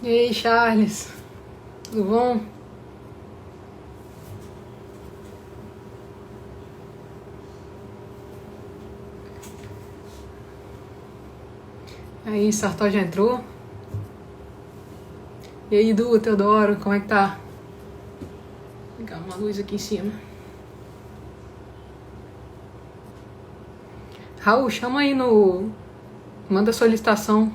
E aí, Charles? Tudo bom? Aí, Sartor já entrou? E aí, Du, Teodoro, como é que tá? Vou ligar uma luz aqui em cima. Raul, chama aí no... Manda solicitação.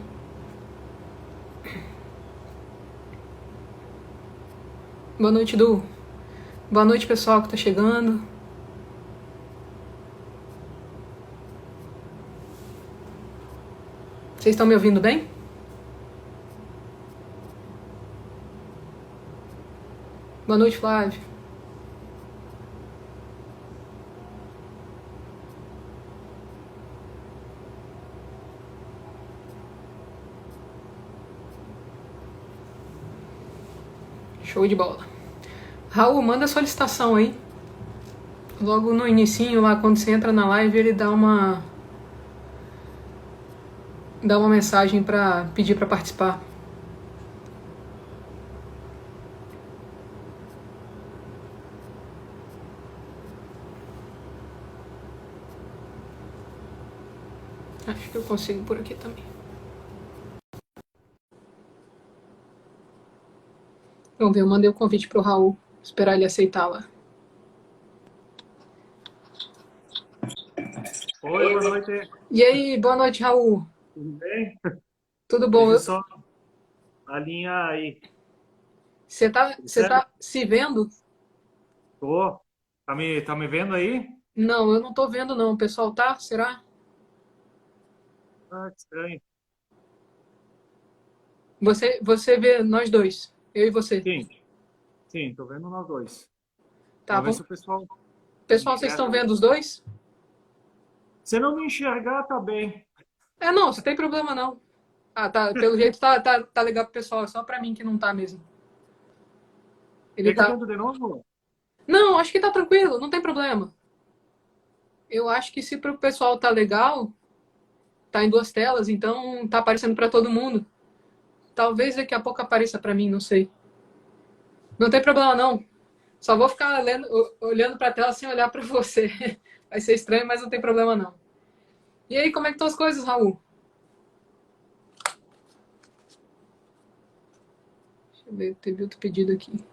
Boa noite, Du. Boa noite, pessoal que tá chegando. Vocês estão me ouvindo bem? Boa noite, Flávio. Show de bola. Raul, manda solicitação aí. Logo no inicinho, lá quando você entra na live, ele dá uma mensagem pra pedir pra participar. Acho que eu consigo por aqui também. Vamos ver, eu mandei o convite pro Raul. Esperar ele aceitar lá. Oi, boa noite. E aí, boa noite, Raul. Tudo bem? Tudo bom? Deixa eu só alinhar aí. Você tá, Tudo você certo? tá se vendo? Tô. Tá me vendo aí? Não, eu não tô vendo não. O pessoal tá? Será? Ah, que estranho. Você vê nós dois, eu e você. Sim, sim, tô vendo nós dois. Tá, Vamos ver vamos. se o pessoal Pessoal, vocês estão enxerga. vendo os dois? Se não me enxergar, tá bem. É, não, você tem problema não. Ah, tá, pelo jeito tá legal pro pessoal, é só pra mim que não tá mesmo. Ele Quer que eu tá. tento de novo? Não, acho que tá tranquilo, não tem problema. Eu acho que se pro pessoal tá legal, tá em duas telas, então tá aparecendo pra todo mundo. Talvez daqui a pouco apareça pra mim, não sei. Não tem problema não. Só vou ficar olhando pra tela sem olhar pra você. Vai ser estranho, mas não tem problema não. E aí, como é que estão as coisas, Raul? Deixa eu ver, teve outro pedido aqui.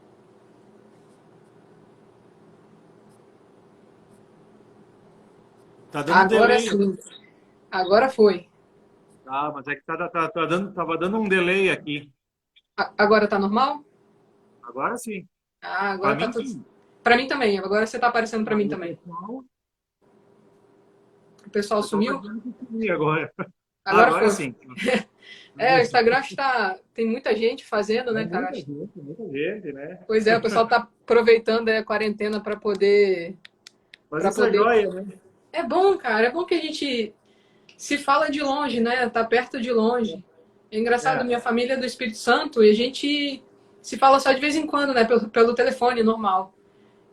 Tá dando Agora delay. sim. Agora foi. Ah, mas é que tava dando um delay aqui. Agora tá normal? Agora sim. Ah, Pra agora tá mim, tudo. sim. Pra mim também. Agora você tá aparecendo pra Tá, mim e o também. pessoal, o O pessoal pessoal tá sumiu? dizendo que sim agora. Agora Agora foi. sim. É, o Instagram está. Tem muita gente fazendo, né, É cara? muita gente, né? Pois é, o pessoal tá aproveitando a quarentena pra poder. Mas Para isso é poder. joia, né? É bom, cara. É bom que a gente se fala de longe, né? Tá perto de longe. É engraçado, É, minha família é do Espírito Santo e a gente se fala só de vez em quando, né? Pelo telefone normal.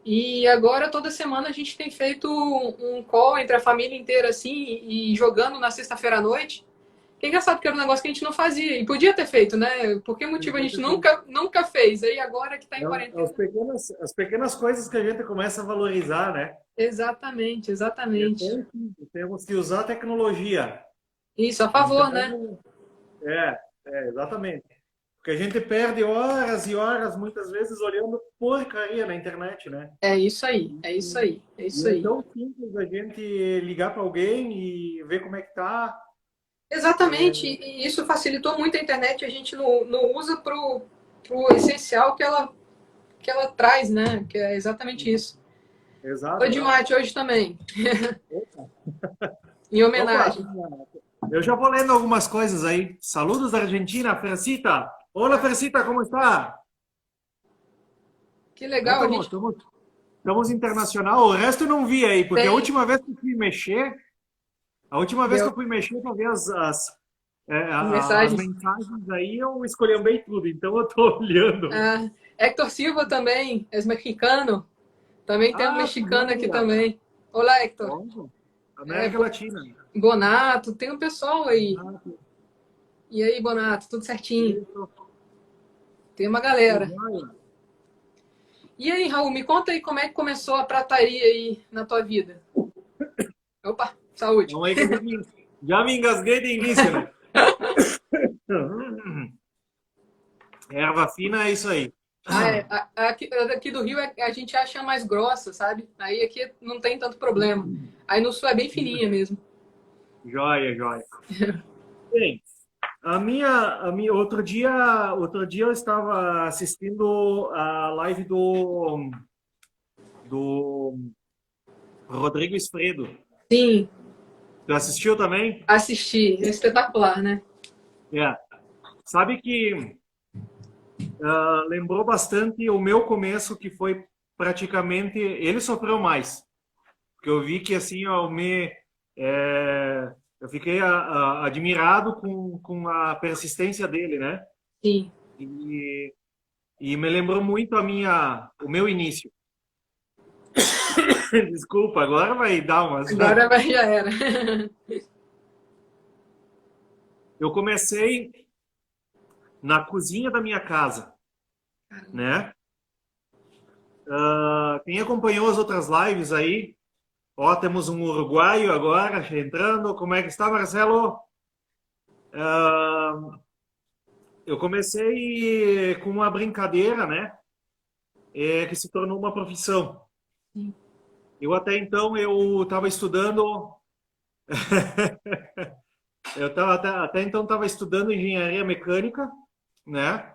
E agora, toda semana, a gente tem feito um call entre a família inteira, assim, e jogando na sexta-feira à noite. Que é engraçado, porque era um negócio que a gente não fazia. E podia ter feito, né? Por que motivo a gente nunca fez? Aí agora que tá em é quarentena. as pequenas coisas que a gente começa a valorizar, né? Exatamente, E é exatamente. tão simples, temos que usar a tecnologia. Isso, a favor, né? Então, exatamente. Porque a gente perde horas e horas, muitas vezes, olhando porcaria na internet, né? É isso aí, é isso aí, é E isso é aí. tão simples a gente ligar para alguém e ver como é que tá. Exatamente, e isso facilitou muito a internet, a gente não usa pro essencial que ela traz, né? Que é exatamente isso. Tô Exato, de exato. mate hoje também, Opa, em opa, homenagem. eu já vou lendo algumas coisas aí. Saludos da Argentina, Fercita. Olá, Fercita, como está? Que É, legal, a gente estamos internacional. O resto eu não vi aí, porque tem. a última vez que Deu eu fui mexer para ver as mensagens. mensagens aí, eu escolhambei tudo. Então eu tô olhando. Ah, Héctor Silva também, é mexicano. Também tem um Ah, mexicano aqui Colômbia. também. Olá, Héctor. Óbvio. É, América Latina. Bonato, tem um pessoal aí. Ah, E aí, Bonato, tudo certinho? Tem uma Que galera. joia. E aí, Raul, me conta aí como é que começou a prataria aí na tua vida. Opa, saúde. Vamos aí que já me engasguei de início, né? Erva fina é isso aí. Ah, é, a daqui do Rio a gente acha mais grossa, sabe? Aí aqui não tem tanto problema. Aí no sul é bem fininha mesmo. Joia, joia. Bem, outro dia eu estava assistindo a live do Rodrigo Esfredo. Sim, Tu assistiu também? assisti. É espetacular, né? É. Sabe que lembrou bastante o meu começo, que foi praticamente. Ele sofreu mais. Porque eu vi que assim, eu fiquei admirado com a persistência dele, né? Sim. E, e me lembrou muito o meu início. Desculpa, agora vai dar umas. Agora vai, já era. Eu comecei na cozinha da minha casa, né? Quem acompanhou as outras lives aí, ó, temos um uruguaio agora entrando. Como é que está, Marcelo? Ah, eu comecei com uma brincadeira, né? Que se tornou uma profissão. Sim. Eu até então eu estava estudando, eu estava até então estava estudando engenharia mecânica, né?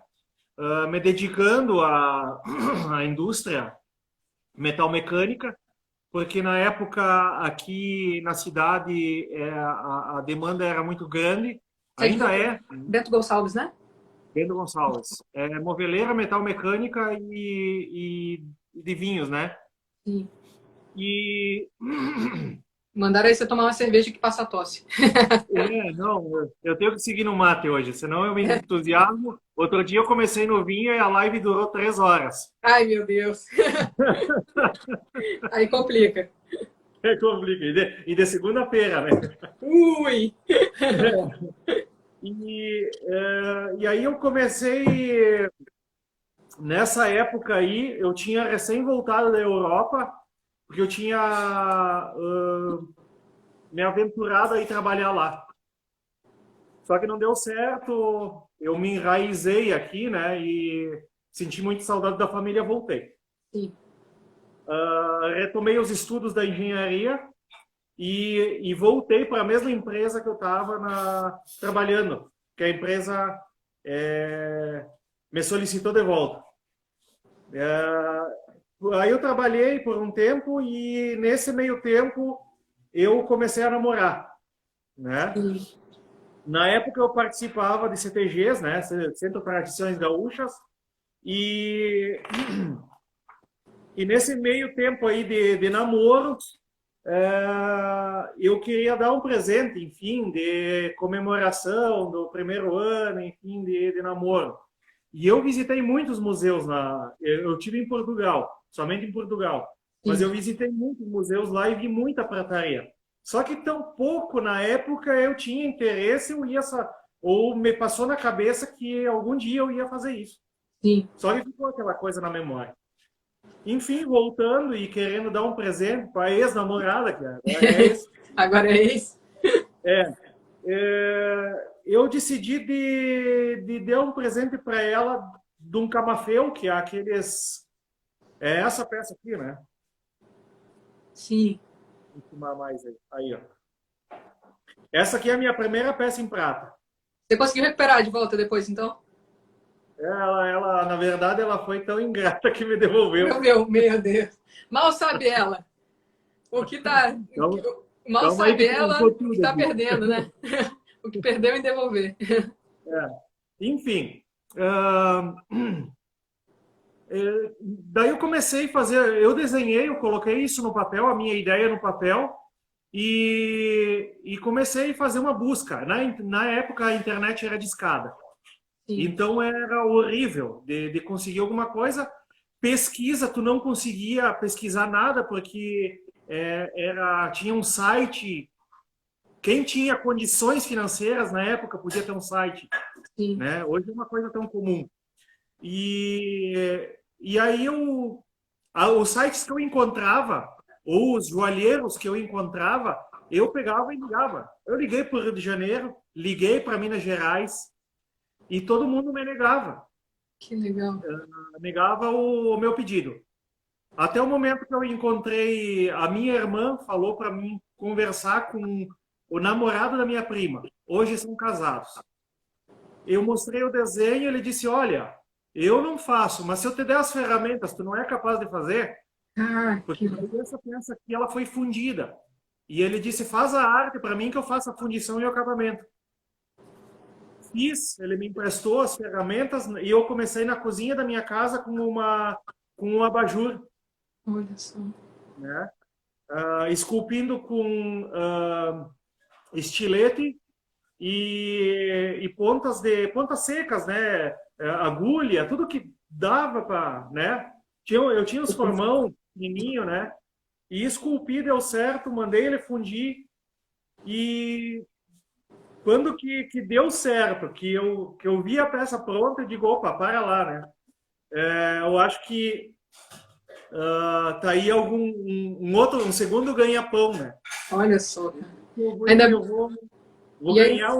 Me dedicando à indústria metalmecânica, porque na época aqui na cidade a demanda era muito grande, Você é de ainda é. Bento Gonçalves, né? Bento Gonçalves, moveleira metalmecânica e de vinhos, né? Sim. E Mandaram aí você tomar uma cerveja que passa tosse. não, eu tenho que seguir no mate hoje, senão eu me entusiasmo. Outro dia eu comecei no vinho e a live durou 3 horas. Ai, meu Deus. Aí complica. É complicado. E de segunda-feira, né? Ui! E aí eu comecei, nessa época aí, eu tinha recém voltado da Europa, porque eu tinha me aventurado a ir trabalhar lá. Só que não deu certo, eu me enraizei aqui, né? E senti muito saudade da família, voltei. Sim. Retomei os estudos da engenharia e voltei para a mesma empresa que eu estava trabalhando, que a empresa me solicitou de volta. Aí eu trabalhei por um tempo e nesse meio tempo eu comecei a namorar, né? Sim. Na época eu participava de CTGs, né? Centro Tradições Gaúchas, e, e nesse meio tempo aí de namoro, eu queria dar um presente, enfim, de comemoração do primeiro ano, enfim, de namoro. E eu visitei muitos museus eu tive em Portugal, somente em Portugal, mas Sim. eu visitei muitos museus lá e vi muita prataria. Só que tão pouco na época eu tinha interesse, ou me passou na cabeça que algum dia eu ia fazer isso. Sim. Só que ficou aquela coisa na memória. Enfim, voltando e querendo dar um presente para a ex-namorada, que agora é ex, Agora é isso? eu decidi de dar um presente para ela de um camafeu, que é aqueles. É essa peça aqui, né? Sim. Vou filmar mais aí. Aí, ó. Essa aqui é a minha primeira peça em prata. Você conseguiu recuperar de volta depois, então? Na verdade, ela foi tão ingrata que me devolveu. Meu Deus. Mal sabe ela. O que tá. Então, Mal calma aí sabe que ela trancou o que tudo tá aqui. perdendo, né? O que perdeu em devolver. É. Enfim, daí eu comecei a fazer, eu desenhei, eu coloquei isso no papel, a minha ideia no papel, e comecei a fazer uma busca. Na época a internet era discada, Sim. então era horrível de conseguir alguma coisa. Pesquisa, tu não conseguia pesquisar nada, porque tinha um site. Quem tinha condições financeiras na época podia ter um site, Sim. né? Hoje é uma coisa tão comum. E aí os sites que eu encontrava, ou os joalheiros que eu encontrava, eu pegava e ligava. Eu liguei para o Rio de Janeiro, liguei para Minas Gerais e todo mundo me negava. Que legal. Negava o meu pedido. Até o momento que eu encontrei, a minha irmã falou para mim conversar com o namorado da minha prima. Hoje são casados. Eu mostrei o desenho, ele disse: Olha, eu não faço, mas se eu te der as ferramentas, tu não é capaz de fazer? Ah, Porque que essa peça aqui ela foi fundida. E ele disse: Faz a arte para mim que eu faço a fundição e o acabamento. Fiz, ele me emprestou as ferramentas e eu comecei na cozinha da minha casa com um abajur, olha só. né? Esculpindo com estilete e pontas secas, né? Agulha, tudo que dava para, né? Eu tinha os formão pequenininho, né? E esculpi, deu certo, mandei ele fundir e quando que deu certo, que eu vi a peça pronta, eu digo, opa, para lá, né? Eu acho que tá aí um segundo ganha-pão, né? Olha só, cara. Eu Ainda... vou E aí, ganhar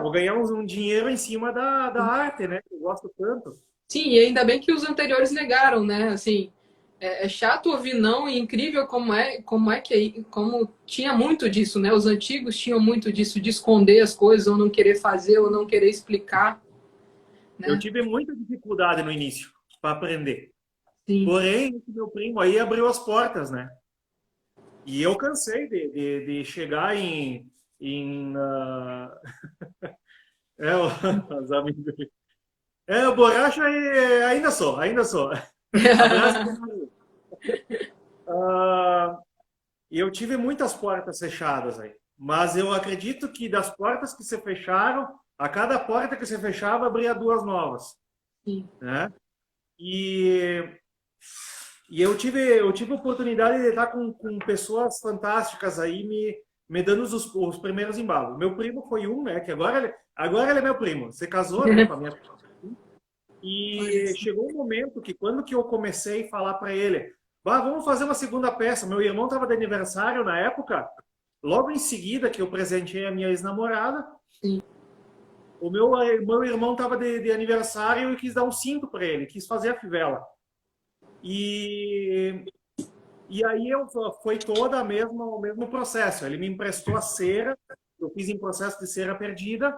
vou ganhar um dinheiro em cima da arte, né? Que eu gosto tanto. sim, e ainda bem que os anteriores negaram, né? Assim, é chato ouvir não e incrível como tinha muito disso, né? Os antigos tinham muito disso, de esconder as coisas, ou não querer fazer, ou não querer explicar, Eu né? tive muita dificuldade no início para aprender. Sim. Porém, esse meu primo aí abriu as portas, né? E eu cansei de chegar os amigos. Borracha e ainda sou. Abraço. E eu tive muitas portas fechadas aí. Mas eu acredito que das portas que se fecharam, a cada porta que se fechava, abria duas novas, Sim. né? E, e eu tive a oportunidade de estar com pessoas fantásticas aí me dando os primeiros embalos. Meu primo foi um, né? Que agora ele é meu primo. Você casou, né? Com a minha. Olha E só. chegou um momento que quando que eu comecei a falar para ele, bah, vamos fazer uma segunda peça. Meu irmão estava de aniversário na época. Logo em seguida que eu presenteei a minha ex-namorada, Sim. meu irmão estava de aniversário e eu quis dar um cinto para ele, quis fazer a fivela. E, e aí foi toda o mesmo processo. Ele me emprestou a cera, eu fiz em processo de cera perdida,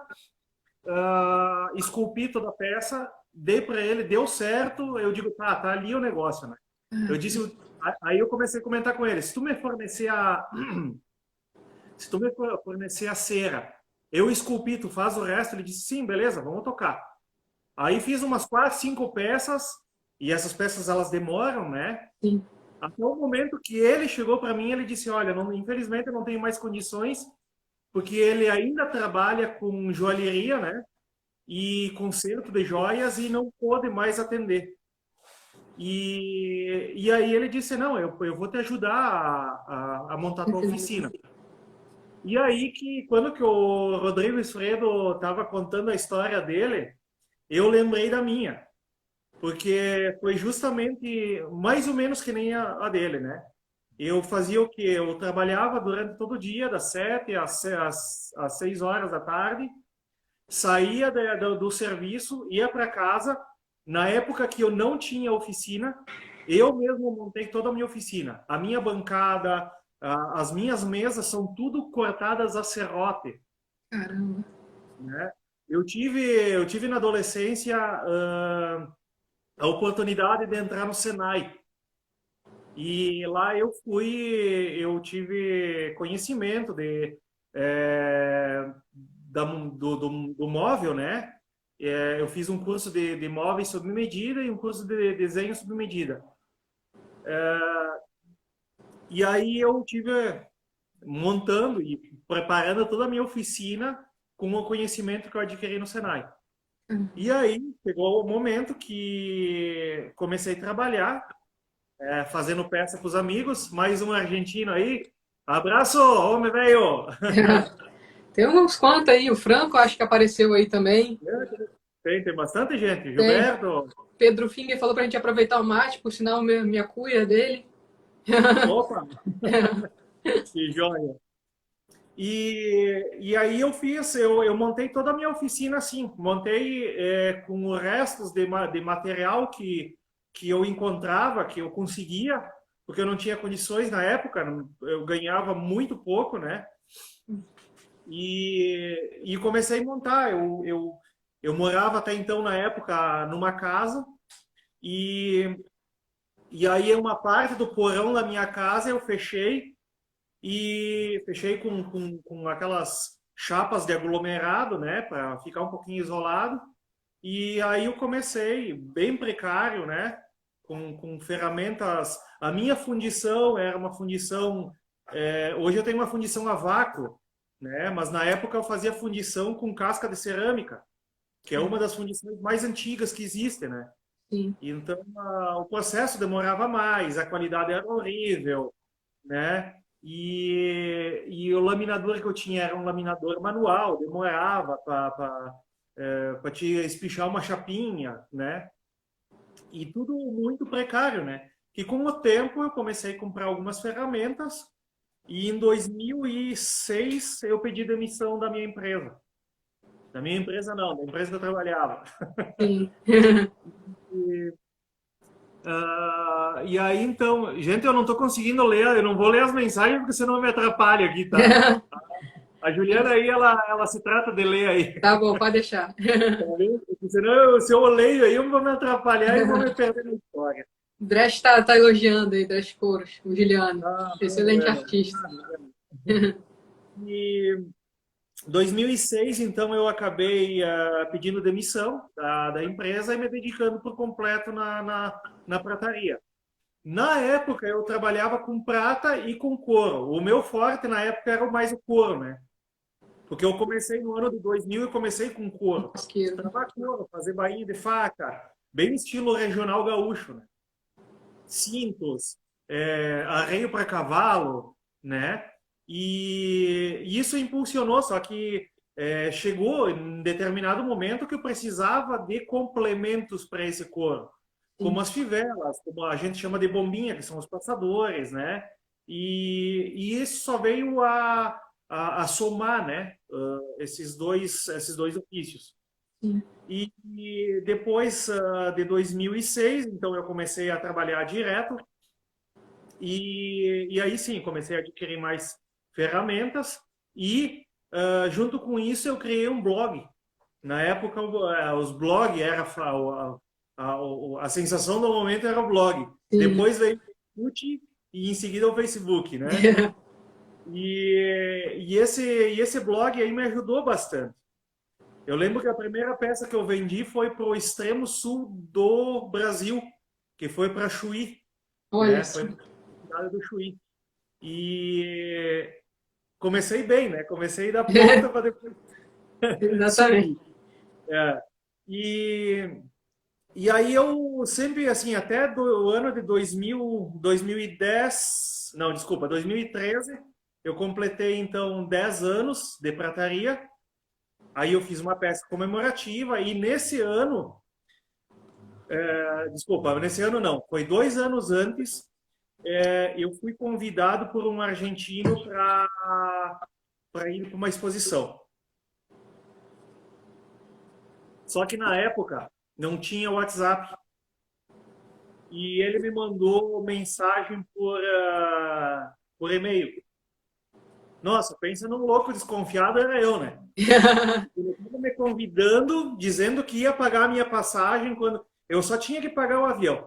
esculpi toda a peça, dei para ele, deu certo. Eu digo, tá ali o negócio, né? Eu disse, aí eu comecei a comentar com ele, se tu me fornecer a cera, eu esculpi, tu faz o resto. Ele disse, sim, beleza, vamos tocar. Aí fiz umas 4, 5 peças, e essas peças elas demoram, né? Sim. Até o momento que ele chegou para mim, ele disse, olha, infelizmente eu não tenho mais condições, porque ele ainda trabalha com joalheria, né? E conserto de joias e não pôde mais atender. E aí ele disse, não, eu vou te ajudar a montar a tua oficina. E aí quando que o Rodrigo Esfredo estava contando a história dele, eu lembrei da minha, porque foi justamente mais ou menos que nem a dele, né? Eu fazia o quê? Eu trabalhava durante todo o dia, das 7 às 6 horas da tarde, saía do serviço, ia para casa. Na época que eu não tinha oficina, eu mesmo montei toda a minha oficina. A minha bancada, as minhas mesas são tudo cortadas a serrote, Caramba. né? Eu tive na adolescência a oportunidade de entrar no Senai. E lá eu tive conhecimento do móvel, né? Eu fiz um curso de móveis sob medida e um curso de desenho sob medida. E aí eu tive montando e preparando toda a minha oficina com o conhecimento que eu adquiri no Senai. E aí chegou o momento que comecei a trabalhar, fazendo peça para os amigos. Mais um argentino aí. Abraço, homem velho! Tem uns quantos aí, o Franco acho que apareceu aí também. Tem bastante gente. Tem. Gilberto, Pedro Finger falou pra gente aproveitar o mate, por sinal, minha cuia é dele. opa, que joia. E aí eu montei toda a minha oficina assim, montei com os restos de material que eu encontrava, que eu conseguia, porque eu não tinha condições na época, eu ganhava muito pouco, né? E comecei a montar. Eu morava até então, na época, numa casa, e, e aí uma parte do porão da minha casa eu fechei, e fechei com aquelas chapas de aglomerado, né, para ficar um pouquinho isolado. E aí eu comecei, bem precário, né, com ferramentas. A minha fundição era uma fundição. Hoje eu tenho uma fundição a vácuo, né, mas na época eu fazia fundição com casca de cerâmica, que é uma das fundições mais antigas que existem, né? Sim. Então o processo demorava mais, a qualidade era horrível, né? E o laminador que eu tinha era um laminador manual, demorava para te espichar uma chapinha, né? E tudo muito precário, né? Que com o tempo eu comecei a comprar algumas ferramentas e em 2006 eu pedi demissão da minha empresa. Da minha empresa não, da empresa que eu trabalhava. Sim. E aí, então, gente, eu não estou conseguindo ler, eu não vou ler as mensagens porque senão me atrapalha aqui, tá? A Juliana aí, ela se trata de ler aí. Tá bom, pode deixar. Tá vendo? Porque senão, se eu leio aí, eu vou me atrapalhar e vou me perder na história. O Dresch tá elogiando aí, Dresch Couros, o Juliano. Ah, Excelente artista. E 2006, então, eu acabei pedindo demissão da empresa e me dedicando por completo na prataria. Na época, eu trabalhava com prata e com couro. O meu forte na época era mais o couro, né? Porque eu comecei no ano de 2000 e comecei com couro. Mosqueiro. Trabalhar couro, fazer bainha de faca, bem estilo regional gaúcho, né? Cintos, arreio para cavalo, né? E isso impulsionou, só que chegou em determinado momento que eu precisava de complementos para esse couro, como as fivelas, como a gente chama de bombinha, que são os passadores, né? E isso só veio a somar, né? Esses dois ofícios. Sim. E depois de 2006, então eu comecei a trabalhar direto e aí sim comecei a adquirir mais ferramentas e junto com isso eu criei um blog. Na época os blogs era a sensação do momento era o blog. Sim. Depois veio o Facebook e em seguida o Facebook, né? E esse blog aí me ajudou bastante. Eu lembro que a primeira peça que eu vendi foi para o extremo sul do Brasil, que foi para Chuí, Olha né? só. Foi para a cidade do Chuí. E comecei bem, né? Comecei da ponta para depois Exatamente. subir. É. E, e aí eu sempre, assim, até o ano de 2010, não, desculpa, 2013, eu completei, então, 10 anos de prataria. Aí eu fiz uma peça comemorativa e nesse ano, desculpa, nesse ano não, foi 2 anos antes, eu fui convidado por um argentino para ir para uma exposição. Só que na época não tinha WhatsApp e ele me mandou mensagem por e-mail. Nossa, pensa num louco desconfiado, era eu, né? Ele estava me convidando, dizendo que ia pagar a minha passagem quando eu só tinha que pagar o avião.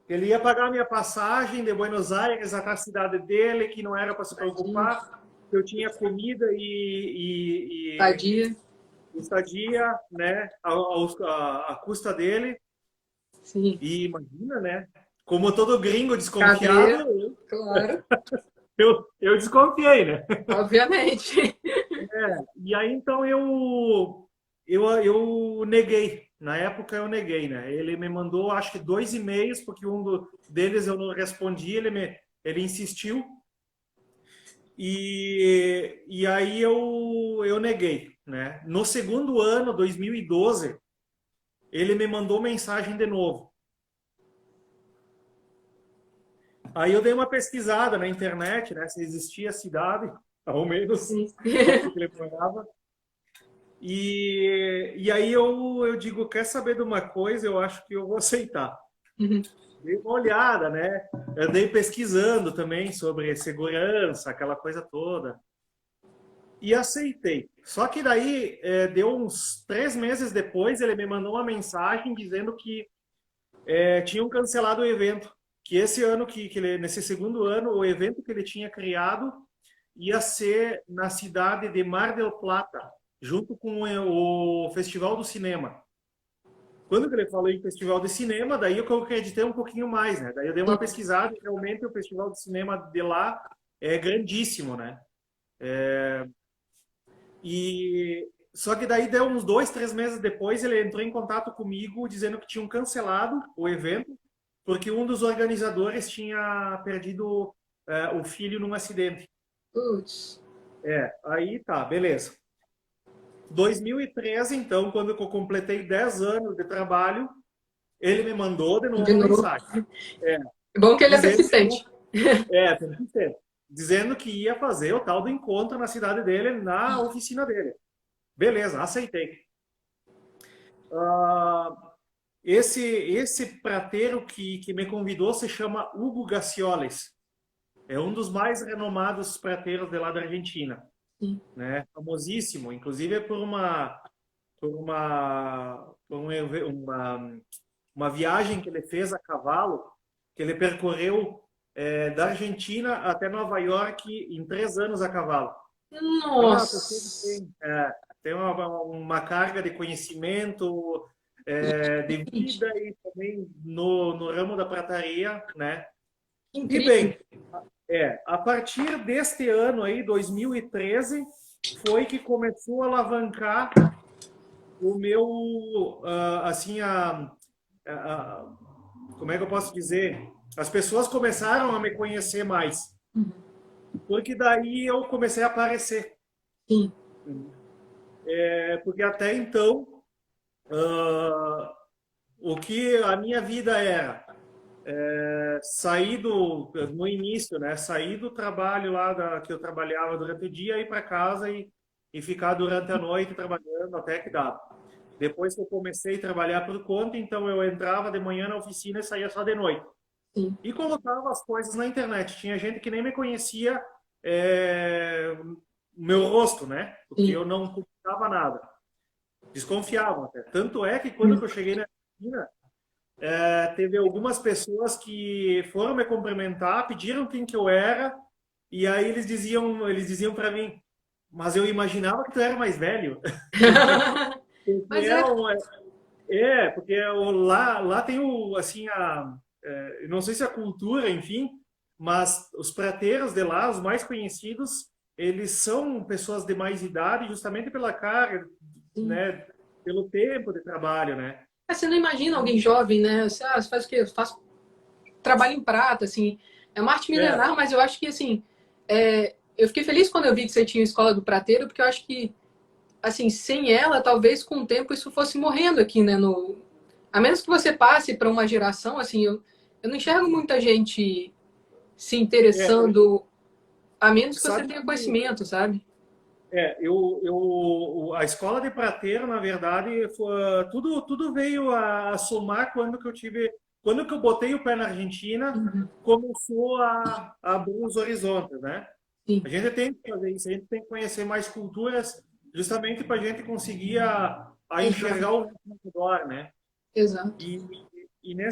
Ele ia pagar a minha passagem de Buenos Aires até a cidade dele, que não era para se preocupar, que eu tinha comida Tadia. e estadia, né, a custa dele. Sim. E imagina, né? Como todo gringo Cadeira. desconfiado, Claro. eu desconfiei, né? Obviamente. E aí então eu neguei. Na época eu neguei, né? Ele me mandou acho que 2 e-mails, porque deles eu não respondi, ele insistiu. E aí eu neguei, né? No segundo ano, 2012, ele me mandou mensagem de novo. Aí eu dei uma pesquisada na internet, né, se existia a cidade, ao menos, onde ele morava. E aí eu digo, quer saber de uma coisa? Eu acho que eu vou aceitar. Uhum. Dei uma olhada, né? Eu andei pesquisando também sobre segurança, aquela coisa toda. E aceitei. Só que daí, deu uns 3 meses depois, ele me mandou uma mensagem dizendo que tinham cancelado o evento. Que esse ano, nesse segundo ano, o evento que ele tinha criado ia ser na cidade de Mar del Plata, junto com o Festival do Cinema. Quando ele falou em Festival de Cinema, daí eu acreditei um pouquinho mais, né? Daí eu dei uma pesquisada e realmente o Festival de Cinema de lá é grandíssimo, né? E só que daí deu uns 2, 3 meses depois, ele entrou em contato comigo dizendo que tinham cancelado o evento porque um dos organizadores tinha perdido o filho num acidente. Putz. Aí tá, beleza. 2013, então, quando eu completei 10 anos de trabalho, ele me mandou de novo De uma novo. mensagem. É bom que ele é Dizendo, persistente. persistente. Dizendo que ia fazer o tal do encontro na cidade dele, na oficina dele. Beleza, aceitei. Esse prateiro que me convidou se chama Hugo Gacioles. É um dos mais renomados prateiros de lá da Argentina. Sim. Né? Famosíssimo, inclusive uma viagem que ele fez a cavalo, que ele percorreu da Argentina até Nova York em 3 anos a cavalo. Então, a pessoa Nossa. tem uma carga de conhecimento, de vida e também no ramo da prataria, né? E Incrível. bem, a partir deste ano aí, 2013, foi que começou a alavancar o meu, assim, como é que eu posso dizer? As pessoas começaram a me conhecer mais, porque daí eu comecei a aparecer. Sim. Porque até então, o que a minha vida era sair no início, né? Sair do trabalho lá que eu trabalhava durante o dia, ir para casa e ficar durante a noite trabalhando até que dava. Depois que eu comecei a trabalhar por conta, então eu entrava de manhã na oficina e saía só de noite. Sim. E colocava as coisas na internet. Tinha gente que nem me conhecia o meu rosto, né? Porque Sim. eu não publicava nada. Desconfiavam até. Tanto é que quando eu cheguei na oficina, teve algumas pessoas que foram me cumprimentar, pediram quem que eu era, e aí eles diziam para mim, mas eu imaginava que tu era mais velho. Porque Mas é. porque lá tem assim, eu não sei se a cultura, enfim, mas os prateiros de lá, os mais conhecidos, eles são pessoas de mais idade, justamente pela carga, Sim. né, pelo tempo de trabalho, né? Você não imagina alguém jovem, né? Você faz o quê? Faz trabalho em prata, assim. É uma arte É, milenar, mas eu acho que, assim, eu fiquei feliz quando eu vi que você tinha a Escola do Prateiro, porque eu acho que, assim, sem ela, talvez com o tempo isso fosse morrendo aqui, né? A menos que você passe para uma geração, assim, eu não enxergo muita gente se é, interessando, a menos que você sabe tenha que conhecimento, sabe? a escola de prateiro, na verdade, tudo veio a somar quando que eu botei o pé na Argentina, Uhum. começou a abrir os horizontes, né? A Sim, gente tem que fazer isso, a gente tem que conhecer mais culturas, justamente para a gente conseguir a enxergar exato, o mundo melhor, né? exato. E, e né,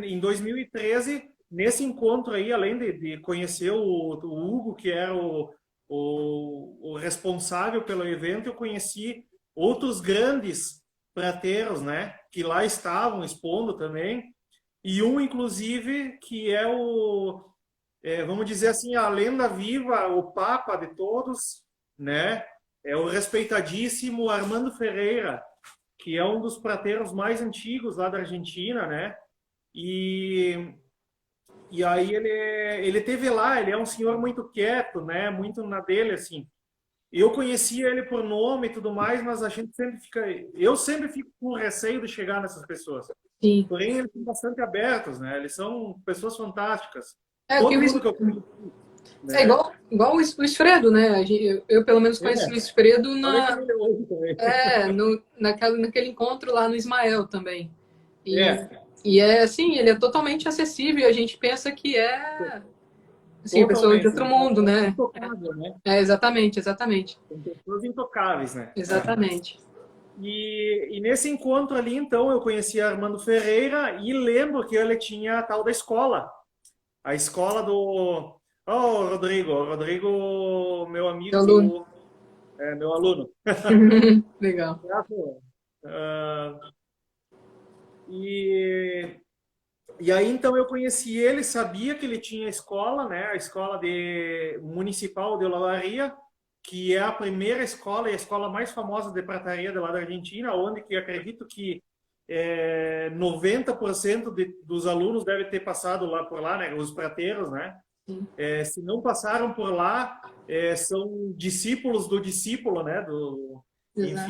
em 2013, nesse encontro aí, além de conhecer o Hugo, que era o responsável pelo evento, eu conheci outros grandes prateiros, né, que lá estavam expondo também, e um, inclusive, que vamos dizer assim, a lenda viva, o papa de todos, né, é o respeitadíssimo Armando Ferreira, que é um dos prateiros mais antigos lá da Argentina, né? E, e aí ele teve lá, ele é um senhor muito quieto, né? Muito na dele, assim. eu conhecia ele por nome e tudo mais, mas a gente sempre fica, eu sempre fico com receio de chegar nessas pessoas. Sim. Porém, eles são bastante abertos, né? Eles são pessoas fantásticas. É, que Todo o mundo que eu conheço, é né? igual o Esfredo, né? Eu, pelo menos, conheci o É, Esfredo falei com ele hoje também. naquele encontro lá no Ismael também. E, É, e é assim, ele é totalmente acessível e a gente pensa que é assim, a pessoa de totalmente. outro mundo, É né? intocável, né? É, exatamente, exatamente. São pessoas intocáveis, né? Exatamente. E nesse encontro ali, então, eu conheci Armando Ferreira e lembro que ele tinha a tal da escola. A escola do... Oh, Rodrigo, meu Meu aluno. amigo, meu aluno. Legal. Ah, e, e aí, então, eu conheci ele, sabia que ele tinha escola, né? A escola municipal de Olaria, que é a primeira escola e a escola mais famosa de prataria de lá da Argentina, onde que acredito que 90% dos alunos devem ter passado lá por lá, né? Os prateiros, né? Sim. Se não passaram por lá, são discípulos do discípulo, né? Exato.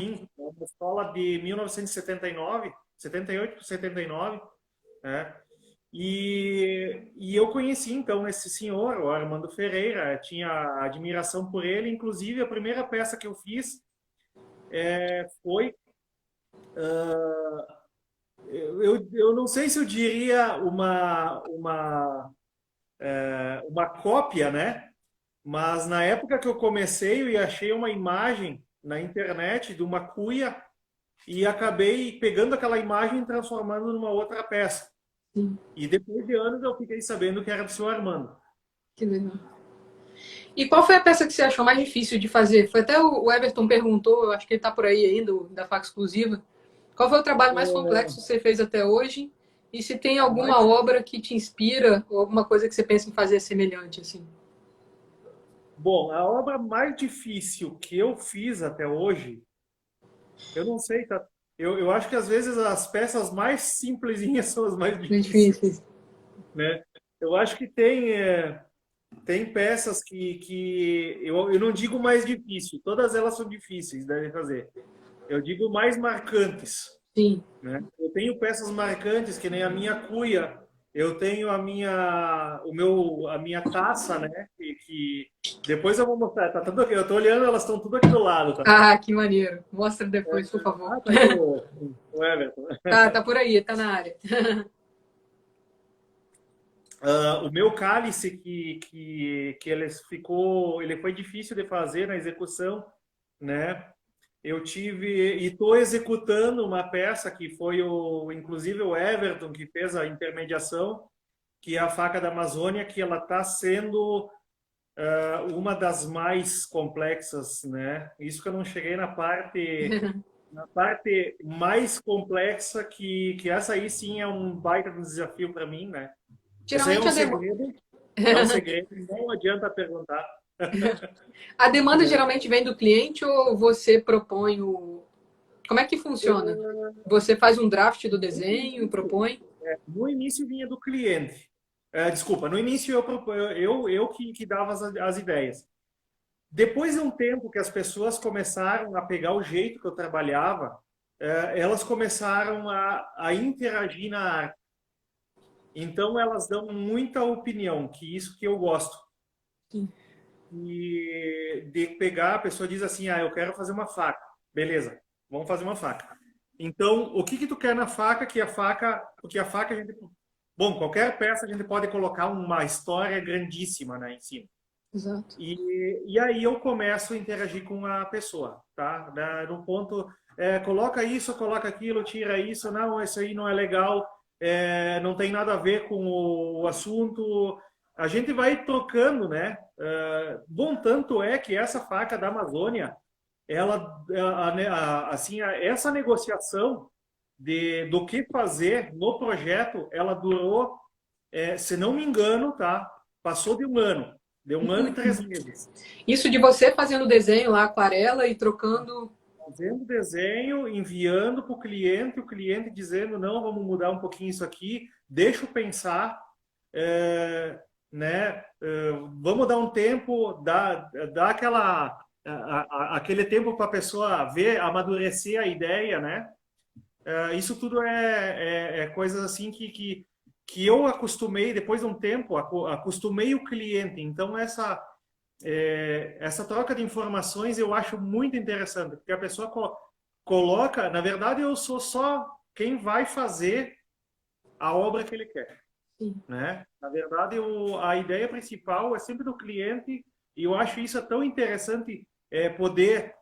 Enfim, é uma escola de 1979, 78 para 79, né? E eu conheci então esse senhor, o Armando Ferreira, tinha admiração por ele. Inclusive, a primeira peça que eu fiz foi. Eu não sei se eu diria uma cópia, né? Mas na época que eu comecei, eu achei uma imagem na internet de uma cuia e acabei pegando aquela imagem e transformando numa outra peça. Sim. E depois de anos eu fiquei sabendo que era do seu Armando. Que legal. E qual foi a peça que você achou mais difícil de fazer? Foi até o Everton perguntou, eu acho que ele está por aí ainda, da faca exclusiva. Qual foi o trabalho mais complexo que você fez até hoje? E se tem alguma Mas, obra que te inspira ou alguma coisa que você pensa em fazer semelhante assim? bom, a obra mais difícil que eu fiz até hoje, eu não sei, tá? Eu acho que às vezes as peças mais simplesinhas são as mais Muito difíceis, difícil. né? Eu acho que tem peças que eu não digo mais difícil, todas elas são difíceis de fazer. Eu digo mais marcantes, Sim. né? Eu tenho peças marcantes que nem a minha cuia, eu tenho a minha taça, né? Que depois eu vou mostrar. Tá tudo aqui, eu tô olhando, elas estão tudo aqui do lado, tá? Ah, que maneiro. Mostra depois, por favor. Tá aí o Everton. Tá por aí, tá na área. O meu cálice que ele foi difícil de fazer na execução, né? Eu tive e estou executando uma peça que foi inclusive o Everton que fez a intermediação, que é a faca da Amazônia, que ela está sendo uma das mais complexas, né? Isso que eu não cheguei na parte mais complexa, que essa aí sim é um baita desafio para mim, né? Esse aí Geralmente é um segredo, não adianta perguntar. a demanda geralmente vem do cliente ou você propõe o. Como é que funciona? Você faz um draft do desenho, propõe? No início vinha do cliente. Desculpa, no início eu que dava as ideias. Depois de um tempo que as pessoas começaram a pegar o jeito que eu trabalhava, elas começaram a interagir na arte. Então elas dão muita opinião, que isso que eu gosto. Sim. E de pegar, a pessoa diz assim, eu quero fazer uma faca. Beleza, vamos fazer uma faca. Então, o que tu quer na faca? Porque a faca a gente, bom, qualquer peça a gente pode colocar uma história grandíssima, né, em cima. Exato. E aí eu começo a interagir com a pessoa, tá? No ponto, coloca isso, coloca aquilo, tira isso, não, isso aí não é legal, não tem nada a ver com o assunto. A gente vai trocando, né? Bom, tanto é que essa faca da Amazônia, essa negociação do que fazer no projeto, ela durou, se não me engano, tá? Passou de um ano. Deu 1 ano e 3 meses. Isso de você fazendo desenho lá, aquarela e trocando. Fazendo desenho, enviando para o cliente dizendo, não, vamos mudar um pouquinho isso aqui, deixa eu pensar, né? Vamos dar um tempo, dar aquela aquele tempo para a pessoa ver, amadurecer a ideia, né? Isso tudo é coisas assim que eu acostumei, depois de um tempo, acostumei o cliente. Então, essa troca de informações eu acho muito interessante, porque a pessoa coloca, na verdade, eu sou só quem vai fazer a obra que ele quer, Sim. né? Na verdade, a ideia principal é sempre do cliente e eu acho isso tão interessante, poder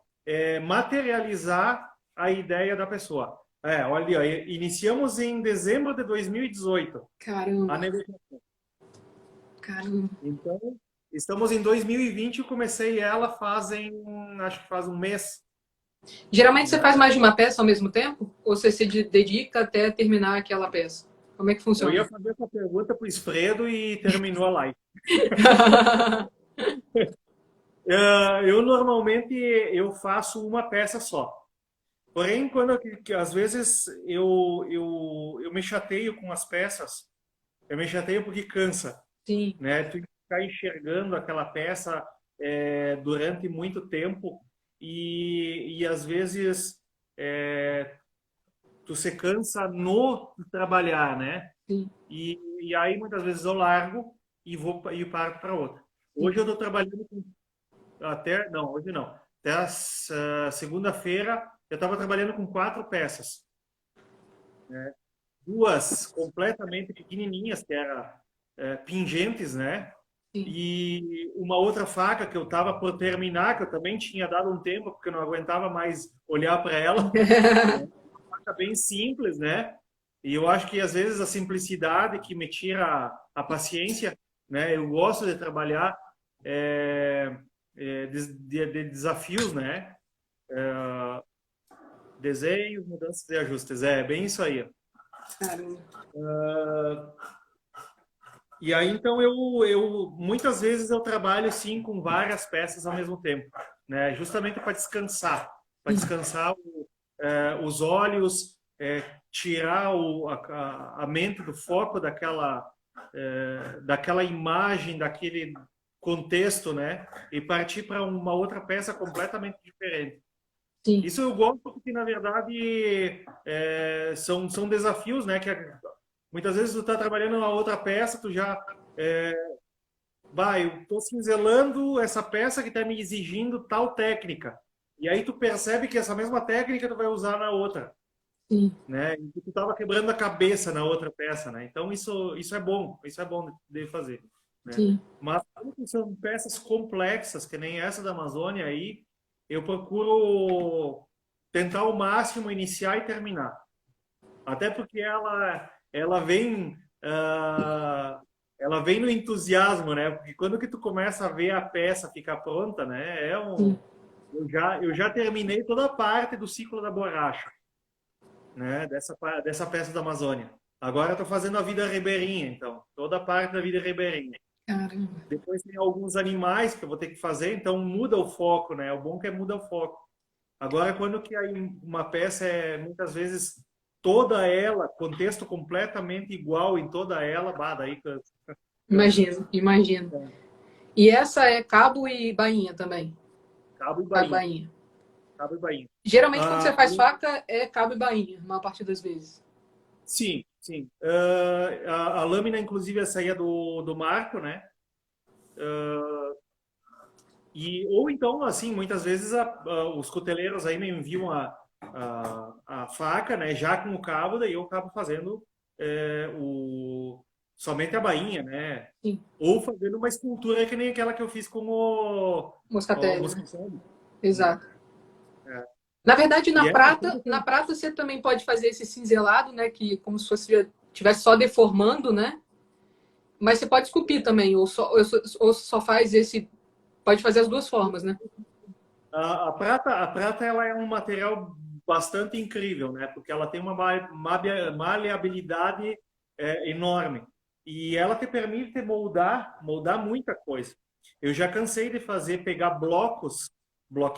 materializar a ideia da pessoa. Olha, ó, iniciamos em dezembro de 2018 a Caramba, negociação. caramba. Então, estamos em 2020 e comecei ela acho que faz um mês, Geralmente você né? faz mais de uma peça ao mesmo tempo? Ou você se dedica até terminar aquela peça? Como é que Eu ia funciona? fazer essa pergunta para o Esfredo e terminou a live. Eu normalmente eu faço uma peça só. Porém, às vezes eu me chateio com as peças, eu me chateio porque cansa, Sim, né? Tu ficar enxergando aquela peça durante muito tempo e às vezes é, tu se cansa no trabalhar, né? sim, E aí muitas vezes eu largo e parto para outra. sim. Hoje eu estou trabalhando não, hoje não. Até a segunda-feira eu estava trabalhando com 4 peças, duas completamente pequenininhas, que eram pingentes, né? Sim. E uma outra faca que eu estava por terminar, que eu também tinha dado um tempo, porque eu não aguentava mais olhar para ela. Faca bem simples, né? E eu acho que às vezes a simplicidade que me tira a paciência, né? Eu gosto de trabalhar de desafios, né? Desenhos, mudanças e ajustes. É bem isso aí. Caramba. E aí, então, muitas vezes eu trabalho, sim, com várias peças ao mesmo tempo, né? Justamente para descansar os olhos, tirar a mente do foco daquela imagem, daquele contexto, né? E partir para uma outra peça completamente diferente. Sim. Isso eu gosto porque, na verdade, são desafios, né? Muitas vezes tu está trabalhando uma outra peça, tu já vai, eu estou cinzelando essa peça que está me exigindo tal técnica. E aí tu percebe que essa mesma técnica tu vai usar na outra, Sim, né? E tu estava quebrando a cabeça na outra peça, né? Então isso é bom de fazer, né? sim. Mas quando são peças complexas, que nem essa da Amazônia aí, eu procuro tentar ao máximo iniciar e terminar. Até porque ela vem no entusiasmo, né? Porque quando que tu começa a ver a peça ficar pronta, né? Sim. Eu já terminei toda a parte do ciclo da borracha, né? Dessa peça da Amazônia. Agora eu tô fazendo a vida ribeirinha, então. Toda a parte da vida ribeirinha. Caramba. Depois tem alguns animais que eu vou ter que fazer, então muda o foco, né? O bom é que muda o foco. Agora, quando que aí uma peça muitas vezes toda ela, contexto completamente igual em toda ela, bah, daí cansa. Imagino, imagino. E essa é cabo e bainha também. Cabo e Cabo e bainha, bainha. cabo e bainha. Geralmente, quando você Ah, faz faca, é cabo e bainha, a maior parte das vezes. sim, sim. A lâmina, inclusive, essa aí é do Marco, né? Ou então, assim, muitas vezes os coteleiros aí me enviam a faca, né? Já com o cabo, daí eu acabo fazendo somente a bainha, né? Sim. Ou fazendo uma escultura que nem aquela que eu fiz com o Moscatelli, né? mosquitão, né? Exato. É. Na verdade, E na prata você também pode fazer esse cinzelado, né? Que como se fosse estivesse só deformando, né? Mas você pode esculpir também, ou só faz esse. Pode fazer as duas formas, né? a prata ela é um material bastante incrível, né? Porque ela tem uma maleabilidade enorme e ela te permite moldar muita coisa. Eu já cansei de pegar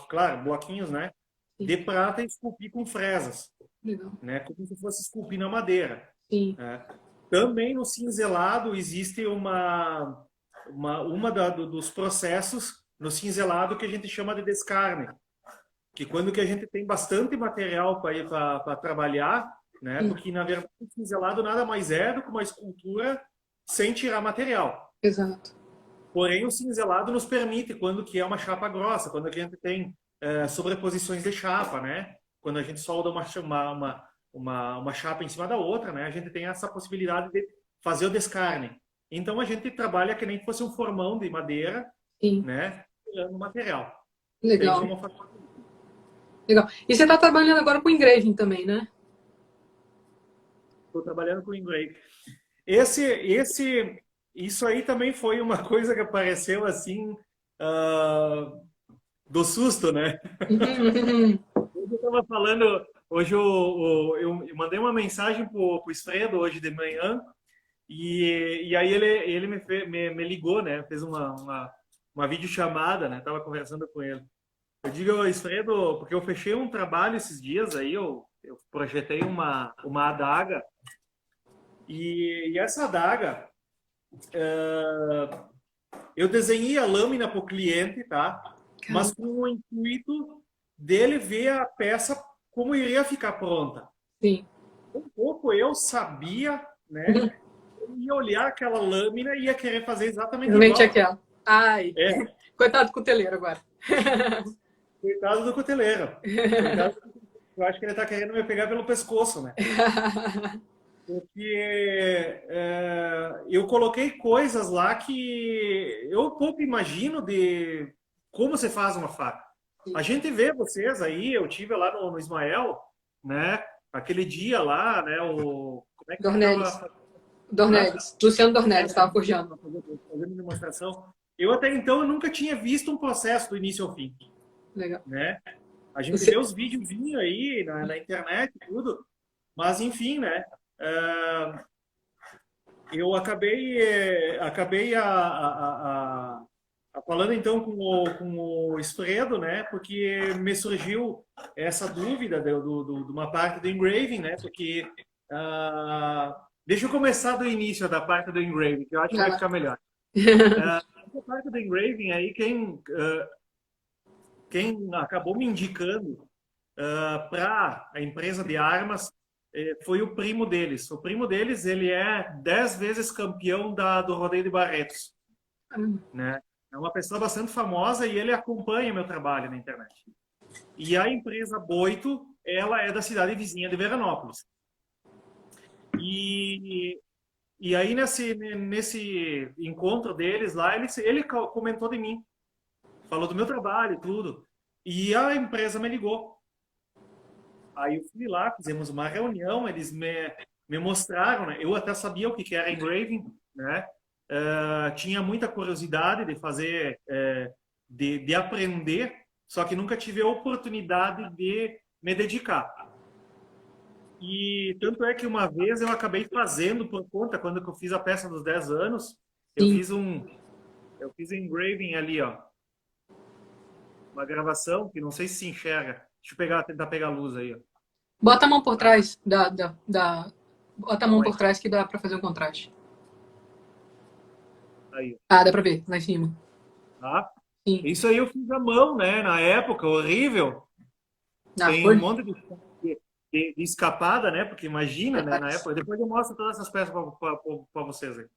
claro, bloquinhos, né? Sim. De prata e esculpir com fresas, Legal. né? Como se fosse esculpir na madeira, Sim. né? Também no cinzelado existe uma dos processos, no cinzelado que a gente chama de descarne, que quando que a gente tem bastante material para trabalhar, né? Sim, Porque na verdade o cinzelado nada mais é do que uma escultura sem tirar material. exato. Porém, o cinzelado nos permite, quando que é uma chapa grossa, quando a gente tem sobreposições de chapa, né? Quando a gente solda uma chapa em cima da outra, né? A gente tem essa possibilidade de fazer o descarne. Então, a gente trabalha que nem fosse um formão de madeira, Sim, né? Tirando o material. Tem legal. como fazer. Legal. E você está trabalhando agora com engraving também, né? Estou trabalhando com engrave. Isso aí também foi uma coisa que apareceu assim, ah, do susto, né? Uhum, Hoje eu estava falando, hoje eu mandei uma mensagem pro Esfredo hoje de manhã e aí ele me ligou, né? Fez uma videochamada, né? Tava conversando com ele. Eu digo, Esfredo, porque eu fechei um trabalho esses dias aí, eu projetei uma adaga e essa adaga, eu desenhei a lâmina para o cliente, tá? cara, Mas com o intuito dele ver a peça como iria ficar pronta. sim. Um pouco eu sabia, né? Uhum. Eu ia olhar aquela lâmina e ia querer fazer exatamente Realmente igual. aquela. Ai, É, coitado do cuteleiro agora. coitado do cuteleiro. Coitado, eu acho que ele tá querendo me pegar pelo pescoço, né? Porque eu coloquei coisas lá que eu pouco imagino de como você faz uma faca. A gente vê vocês aí, eu tive lá no Ismael, né? Aquele dia lá, né? Como é que ele Dornelles. estava Dornelles. Luciano Dornelles estava forjando. fazendo demonstração? Eu até então eu nunca tinha visto um processo do início ao fim, Legal. né? A gente vê Você... os videozinhos aí na internet e tudo, mas enfim, né? Ah, eu acabei falando então com o Esfredo, né? Porque me surgiu essa dúvida de uma parte do engraving, né? Porque deixa eu começar do início da parte do engraving, que eu acho que Vai vai lá. ficar melhor. Essa parte do engraving aí, quem acabou me indicando para a empresa de armas foi o primo deles. O primo deles, ele é 10 vezes campeão do Rodeio de Barretos, né? É uma pessoa bastante famosa e ele acompanha meu trabalho na internet. E a empresa Boito, ela é da cidade vizinha de Veranópolis. E, e aí, nesse encontro deles lá, ele comentou de mim, falou do meu trabalho e tudo. E a empresa me ligou. Aí eu fui lá, fizemos uma reunião, eles me mostraram, né? Eu até sabia o que era engraving, né? Tinha muita curiosidade de fazer, de aprender, só que nunca tive a oportunidade de me dedicar. E tanto é que uma vez eu acabei fazendo por conta, quando eu fiz a peça dos 10 anos, eu Sim. fiz um engraving ali, ó, uma gravação que não sei se enxerga. Deixa eu tentar pegar a luz aí, ó. Bota a mão por Tá? trás Bota a mão por Aonde? trás que dá pra fazer um contraste. Aí, Ah, dá pra ver, lá em cima. tá? Sim. Isso aí eu fiz à mão, né? Na época, horrível. Ah, Tem um foi monte de escapada, né? Porque imagina, né? Na detalhes. época. Depois eu mostro todas essas peças para vocês aí.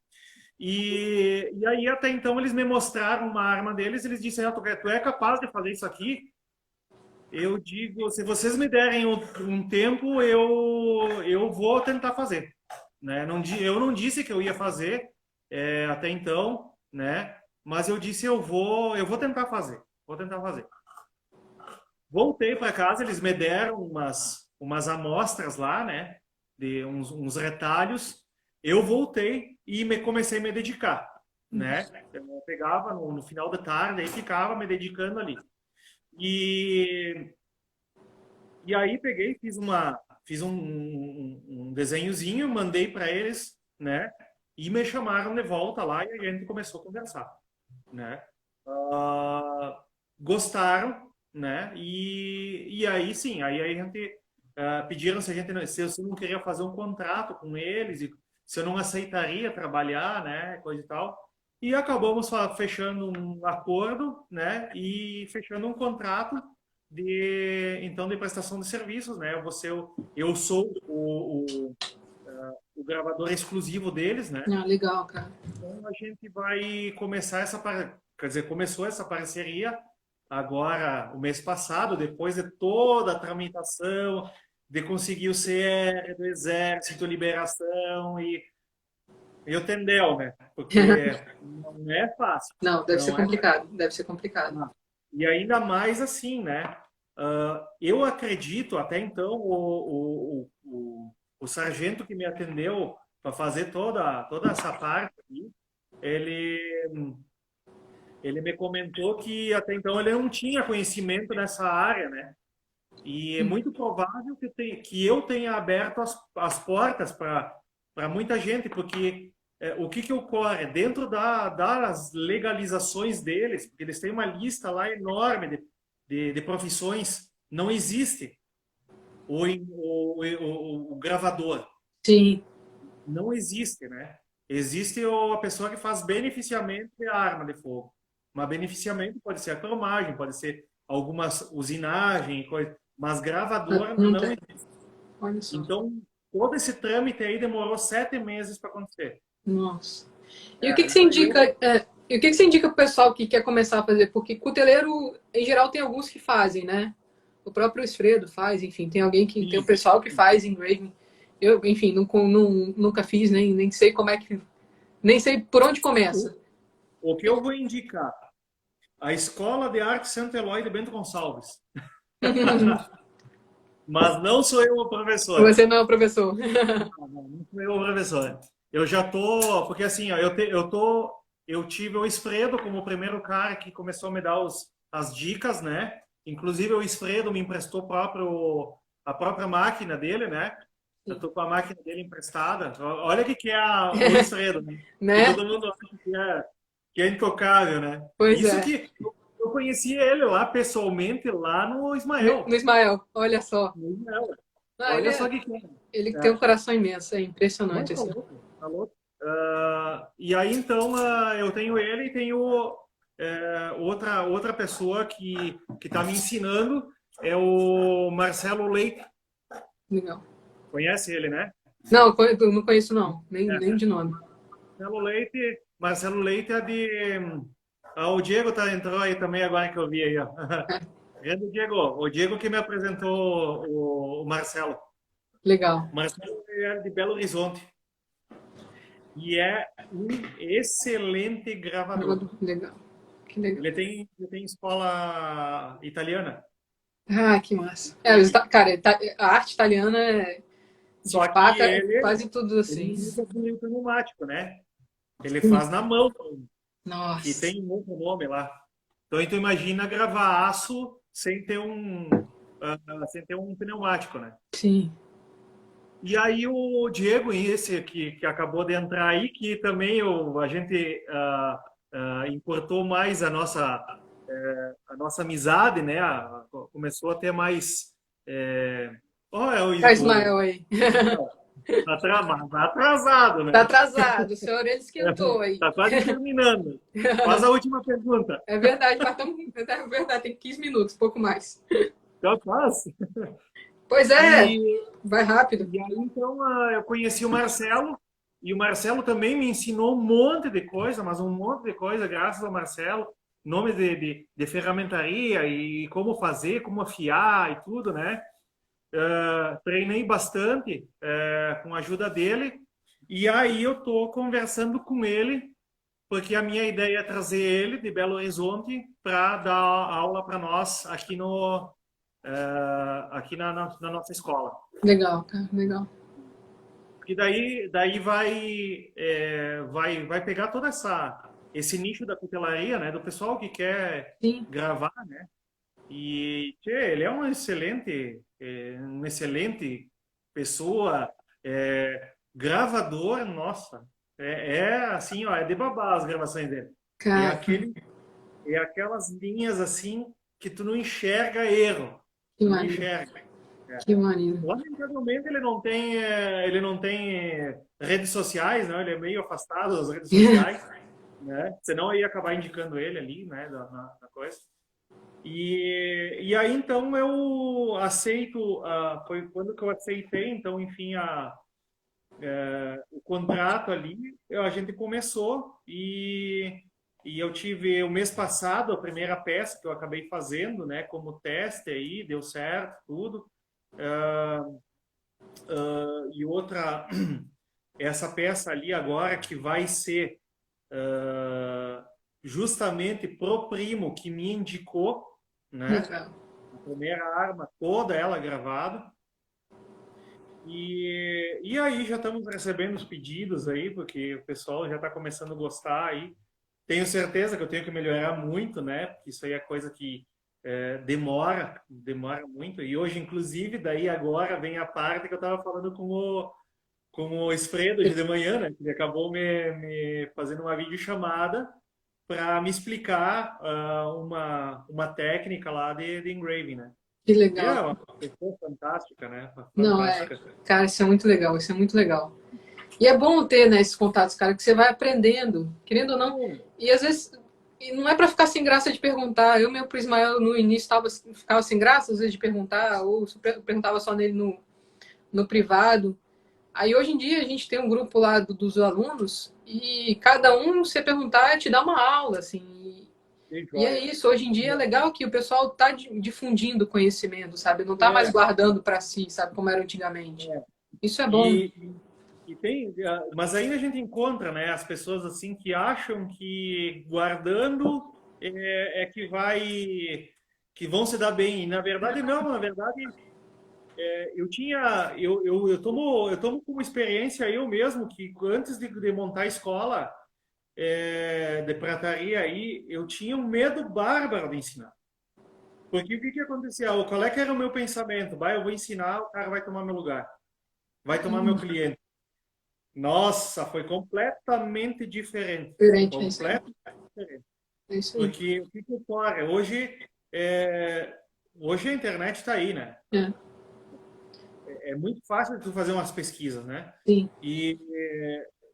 E aí, até então, eles me mostraram uma arma deles. Eles disseram: tu é capaz de fazer isso aqui? Eu digo: se vocês me derem um tempo, eu vou tentar fazer. Né? Eu não disse que eu ia fazer até então, né? Mas eu disse: eu vou tentar fazer. Vou tentar fazer. Voltei para casa, eles me deram umas amostras lá, né? De uns retalhos. Eu voltei e comecei a me dedicar, né? Eu pegava no final da tarde e ficava me dedicando ali. E, e aí peguei, fiz um desenhozinho, mandei para eles, né? E me chamaram de volta lá e a gente começou a conversar, né? Gostaram, né? E aí sim, aí a gente pediram se eu não queria fazer um contrato com eles e se eu não aceitaria trabalhar, né? Coisa e tal. e acabamos fechando um acordo, né? E fechando um contrato então de prestação de serviços, né? Eu sou o gravador exclusivo deles, né? Ah, legal, cara. Então a gente vai começar quer dizer, começou essa parceria agora o mês passado, depois de toda a tramitação, de conseguir o CR do Exército, liberação e o Tendel, né? Porque não é fácil. Não, deve ser Não é complicado. Deve ser complicado. E ainda mais assim, né? Eu acredito, até então, o sargento que me atendeu para fazer toda essa parte aqui, ele, ele me comentou que até então ele não tinha conhecimento nessa área, né? E é muito provável que eu tenha aberto as portas para muita gente, porque o que ocorre? Dentro das legalizações deles, porque eles têm uma lista lá enorme de profissões, não existe o gravador. Sim. Não existe, né? Existe a pessoa que faz beneficiamento de arma de fogo. Mas beneficiamento pode ser a cromagem, pode ser algumas usinagem, coisa, mas gravador Não não tem. existe. Olha só. Então, todo esse trâmite aí demorou 7 meses para acontecer. Nossa. E o que que você Então, indica, e o que que você indica pro pessoal que quer começar a fazer? Porque cuteleiro, em geral, tem alguns que fazem, né? O próprio Esfredo faz, enfim, tem alguém que tem o pessoal que faz engraving. Eu, enfim, nunca fiz, nem sei como é que. Nem sei por onde começa. o que eu vou indicar? A Escola de Arte Santo Eloy de Bento Gonçalves. Mas não sou eu o professor. Você não é o professor. Não sou eu o professor. Eu já tô, porque assim, ó, eu tive o Esfredo como o primeiro cara que começou a me dar as dicas, né? Inclusive o Esfredo me emprestou a própria máquina dele, né? Eu tô com a máquina dele emprestada. Olha o que é o Esfredo, né? Né? Que todo mundo acha que é intocável, né? Pois Isso é. que eu conheci ele lá pessoalmente, lá no Ismael. No Ismael, olha só. No Ismael. Ah, Olha só que ele tem um é. coração imenso, é impressionante. Não, tá Assim. louco, tá louco. E aí, então, eu tenho ele e tenho outra pessoa que está me ensinando, é o Marcelo Leite. Legal. Conhece ele, né? Não, eu não conheço, não. É. Nem de nome. Marcelo Leite é de... o Diego entrou aí também agora que eu vi aí, ó. Grande Diego, o Diego que me apresentou o Marcelo. Legal. Marcelo é de Belo Horizonte. E é um excelente gravador. Legal. Que legal. Ele tem escola italiana. Ah, que massa. Cara, a arte italiana é de Só que faca, ele quase tudo não assim. usa funico pneumático, né? Ele faz na mão, que Nossa. tem um outro nome lá. Então, tu imagina gravar aço sem ter um pneumático, né? Sim. E aí o Diego, esse que acabou de entrar aí, que também a gente importou mais a nossa amizade, né? Começou a ter mais. Tá, Ismael aí. Tá atrasado, né? Tá atrasado, o senhor ele esquentou aí. Tá quase terminando. Faz a última pergunta. É verdade, é verdade, tem 15 minutos, pouco mais. Já faz. Pois é, vai rápido. E aí, então, eu conheci o Marcelo, e o Marcelo também me ensinou um monte de coisa, mas um monte de coisa, graças ao Marcelo, nome de ferramentaria e como fazer, como afiar e tudo, né? Treinei bastante com a ajuda dele, e aí eu tô conversando com ele, porque a minha ideia é trazer ele de Belo Horizonte para dar aula para nós aqui aqui na nossa escola. Legal, cara, legal. E daí vai pegar toda esse nicho da cutelaria, né, do pessoal que quer Sim. gravar, né? E ele é um excelente pessoa, gravador, nossa, assim, ó, é de babar as gravações dele. Cara, É aquelas linhas assim que tu não enxerga erro. que Não maneiro. enxerga. Que maneiro. Lamentavelmente ele não tem redes sociais, né? Ele é meio afastado das redes sociais, né? Senão eu ia acabar indicando ele ali, né, na coisa. E aí, então, eu aceito, foi quando que eu aceitei, então, enfim, o contrato ali, a gente começou e eu tive o mês passado a primeira peça que eu acabei fazendo, né, como teste aí, deu certo, tudo. E outra, essa peça ali agora que vai ser justamente pro primo que me indicou, né, Legal. a primeira arma, toda ela gravada. E aí já estamos recebendo os pedidos aí, porque o pessoal já está começando a gostar aí. Tenho certeza que eu tenho que melhorar muito, né? Porque isso aí é coisa que demora muito. E hoje, inclusive, daí agora vem a parte que eu estava falando com o Esfredo de manhã, né? Que ele acabou me fazendo uma videochamada para me explicar uma técnica lá de engraving, né? Que E é legal. uma pessoa fantástica, né? Não, é. Fantástica. Cara, isso é muito legal, isso é muito legal. E é bom ter, né, esses contatos, cara, que você vai aprendendo, querendo ou não. E às vezes, e não é para ficar sem graça de perguntar. Eu mesmo pro Ismael no início ficava sem graça, às vezes, de perguntar, ou perguntava só nele no privado. Aí hoje em dia a gente tem um grupo lá dos alunos e cada um, você perguntar, te dá uma aula, assim. Que E é joia. isso, hoje em dia é legal que o pessoal tá difundindo conhecimento, sabe? Não tá mais É, guardando para si, sabe, como era antigamente. é. Isso é bom. E tem, mas ainda a gente encontra, né, as pessoas assim que acham que guardando que que vão se dar bem. E na verdade não, na verdade eu tomo como experiência eu mesmo que antes de montar a escola de prataria aí, eu tinha um medo bárbaro de ensinar. Porque o que que acontecia? Qual é que era o meu pensamento? Vai, eu vou ensinar, o cara vai tomar meu lugar, vai tomar meu cliente. Nossa, foi completamente diferente. Diferente, é isso aí. Completamente diferente. É isso aí. Porque o que que ocorre? Hoje a internet está aí, né? É, É muito fácil de tu fazer umas pesquisas, né? sim, E,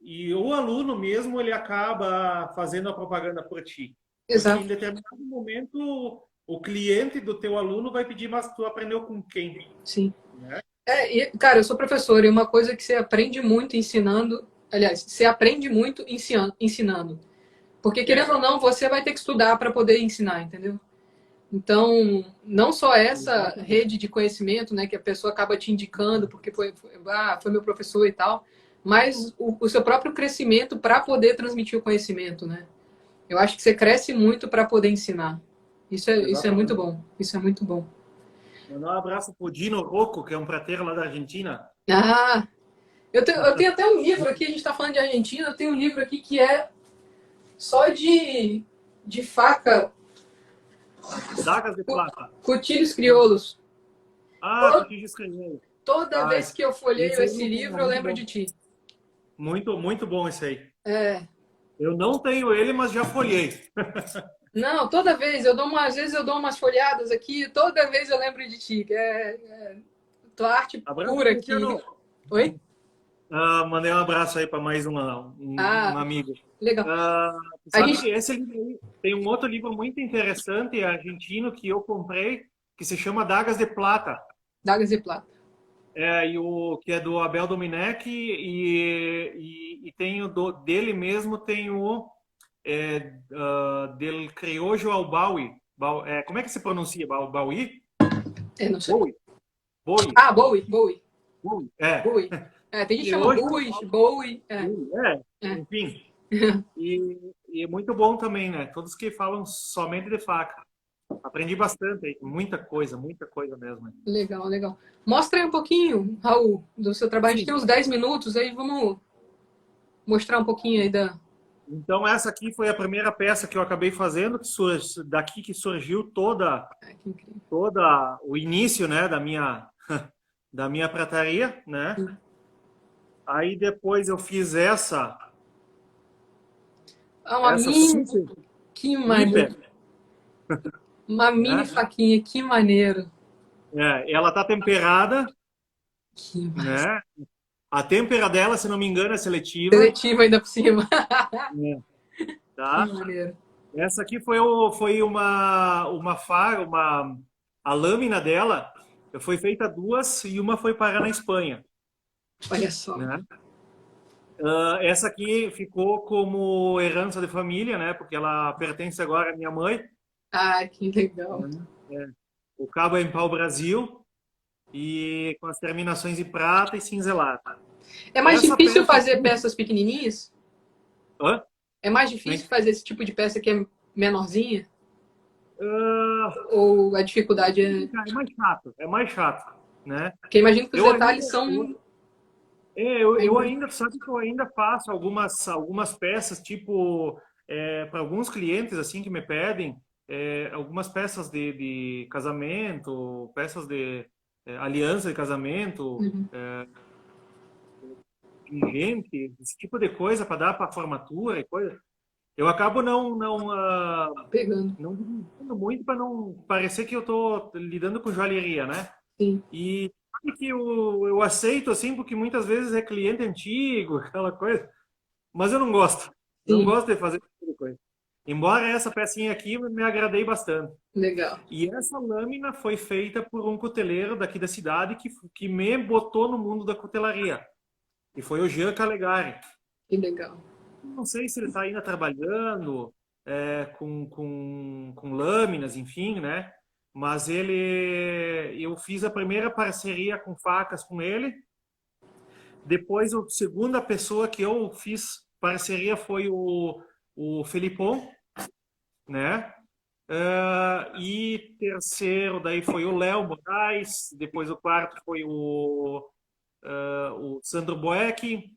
e o aluno mesmo, ele acaba fazendo a propaganda por ti. Porque em exato. determinado momento, o cliente do teu aluno vai pedir, mas tu aprendeu com quem? Sim. Né? Cara, eu sou professor e uma coisa que você aprende muito ensinando, aliás, você aprende muito ensinando. Porque, querendo É, ou não, você vai ter que estudar para poder ensinar, entendeu? Então, não só essa exatamente. rede de conhecimento, né, que a pessoa acaba te indicando porque foi meu professor e tal, mas o seu próprio crescimento para poder transmitir o conhecimento, né? Eu acho que você cresce muito para poder ensinar. Isso é muito Exatamente. bom. Isso é muito bom. Mandar um abraço pro Dino Rocco, que é um prateiro lá da Argentina. Ah, eu tenho até um livro aqui, a gente está falando de Argentina, eu tenho um livro aqui que é só de faca, Dagas de Plata. cutilhos crioulos. Ah, Cotinho escreveu. Toda Ah, vez que eu folheio esse aí esse não tem, é livro, eu muito lembro bom. de ti. Muito, muito bom esse aí. É. Eu não tenho ele, mas já folhei. Não, toda vez, às vezes eu dou umas folhadas aqui, toda vez eu lembro de ti. Tua arte Abraço, pura aqui. Cristiano. Oi? Mandei um abraço aí para mais um Ah, amigo. legal. A Sabe que gente. esse livro aí, tem um outro livro muito interessante argentino que eu comprei, que se chama Dagas de Plata. Dagas e Plata. Que é do Abel Domenech e tem dele mesmo tem o del Criollo ao Baui. Como é que se pronuncia? Baui? Não sei. Bowie. Bowie. Ah, Bowie, Bowie. Bowie. Bowie. Tem gente que chama Criollo ao Bowie, Bowie. Baui. É. Enfim. E é muito bom também, né? Todos que falam somente de faca. Aprendi bastante aí, muita coisa mesmo. Legal, legal. Mostra aí um pouquinho, Raul, do seu trabalho. A gente Sim. tem uns 10 minutos aí, vamos mostrar um pouquinho aí da. Então essa aqui foi a primeira peça que eu acabei fazendo, daqui que surgiu Que incrível. toda o início, né, da minha prataria, né? Aí depois eu fiz Uma essa mini. super Que hiper, maneiro. Uma mini né? faquinha, que maneiro. Ela tá temperada, Que massa. né? A têmpera dela, se não me engano, é seletiva. Seletiva ainda por cima. Né? Que tá? maneiro. Essa aqui foi uma faca, a lâmina dela foi feita duas e uma foi parar na Espanha, Olha só. né? Essa aqui ficou como herança de família, né? Porque ela pertence agora à minha mãe. Ah, que legal. É. O cabo é em pau-brasil e com as terminações em prata e cinzelado. É mais Essa difícil peça fazer aqui, peças pequenininhas? hã? É mais Nem- difícil fazer esse tipo de peça que é menorzinha? ah, Ou a dificuldade é. é mais chato, né? Porque imagino que os Eu ainda, detalhes são. eu Ainda. ainda, sabe que eu ainda faço algumas peças, tipo, para alguns clientes, assim, que me pedem, algumas peças de casamento, peças de aliança de casamento, Uhum. pingente, esse tipo de coisa para dar para formatura e coisa. Eu acabo Pegando. não divulgando muito para não parecer que eu estou lidando com joalheria, né? Sim. E sabe que eu aceito assim, porque muitas vezes é cliente antigo, aquela coisa, mas eu não gosto. Não Sim. gosto de fazer esse tipo de coisa. Embora essa pecinha aqui me agradei bastante. Legal. E essa lâmina foi feita por um cuteleiro daqui da cidade que me botou no mundo da cutelaria. E foi o Jean Calegari. Que legal. Não sei se ele está ainda trabalhando com lâminas, enfim, né? Mas eu fiz a primeira parceria com facas com ele. Depois, a segunda pessoa que eu fiz parceria foi o Felipão, né? E terceiro, daí foi o Léo Moraes. Depois, o quarto foi o Sandro Boeck.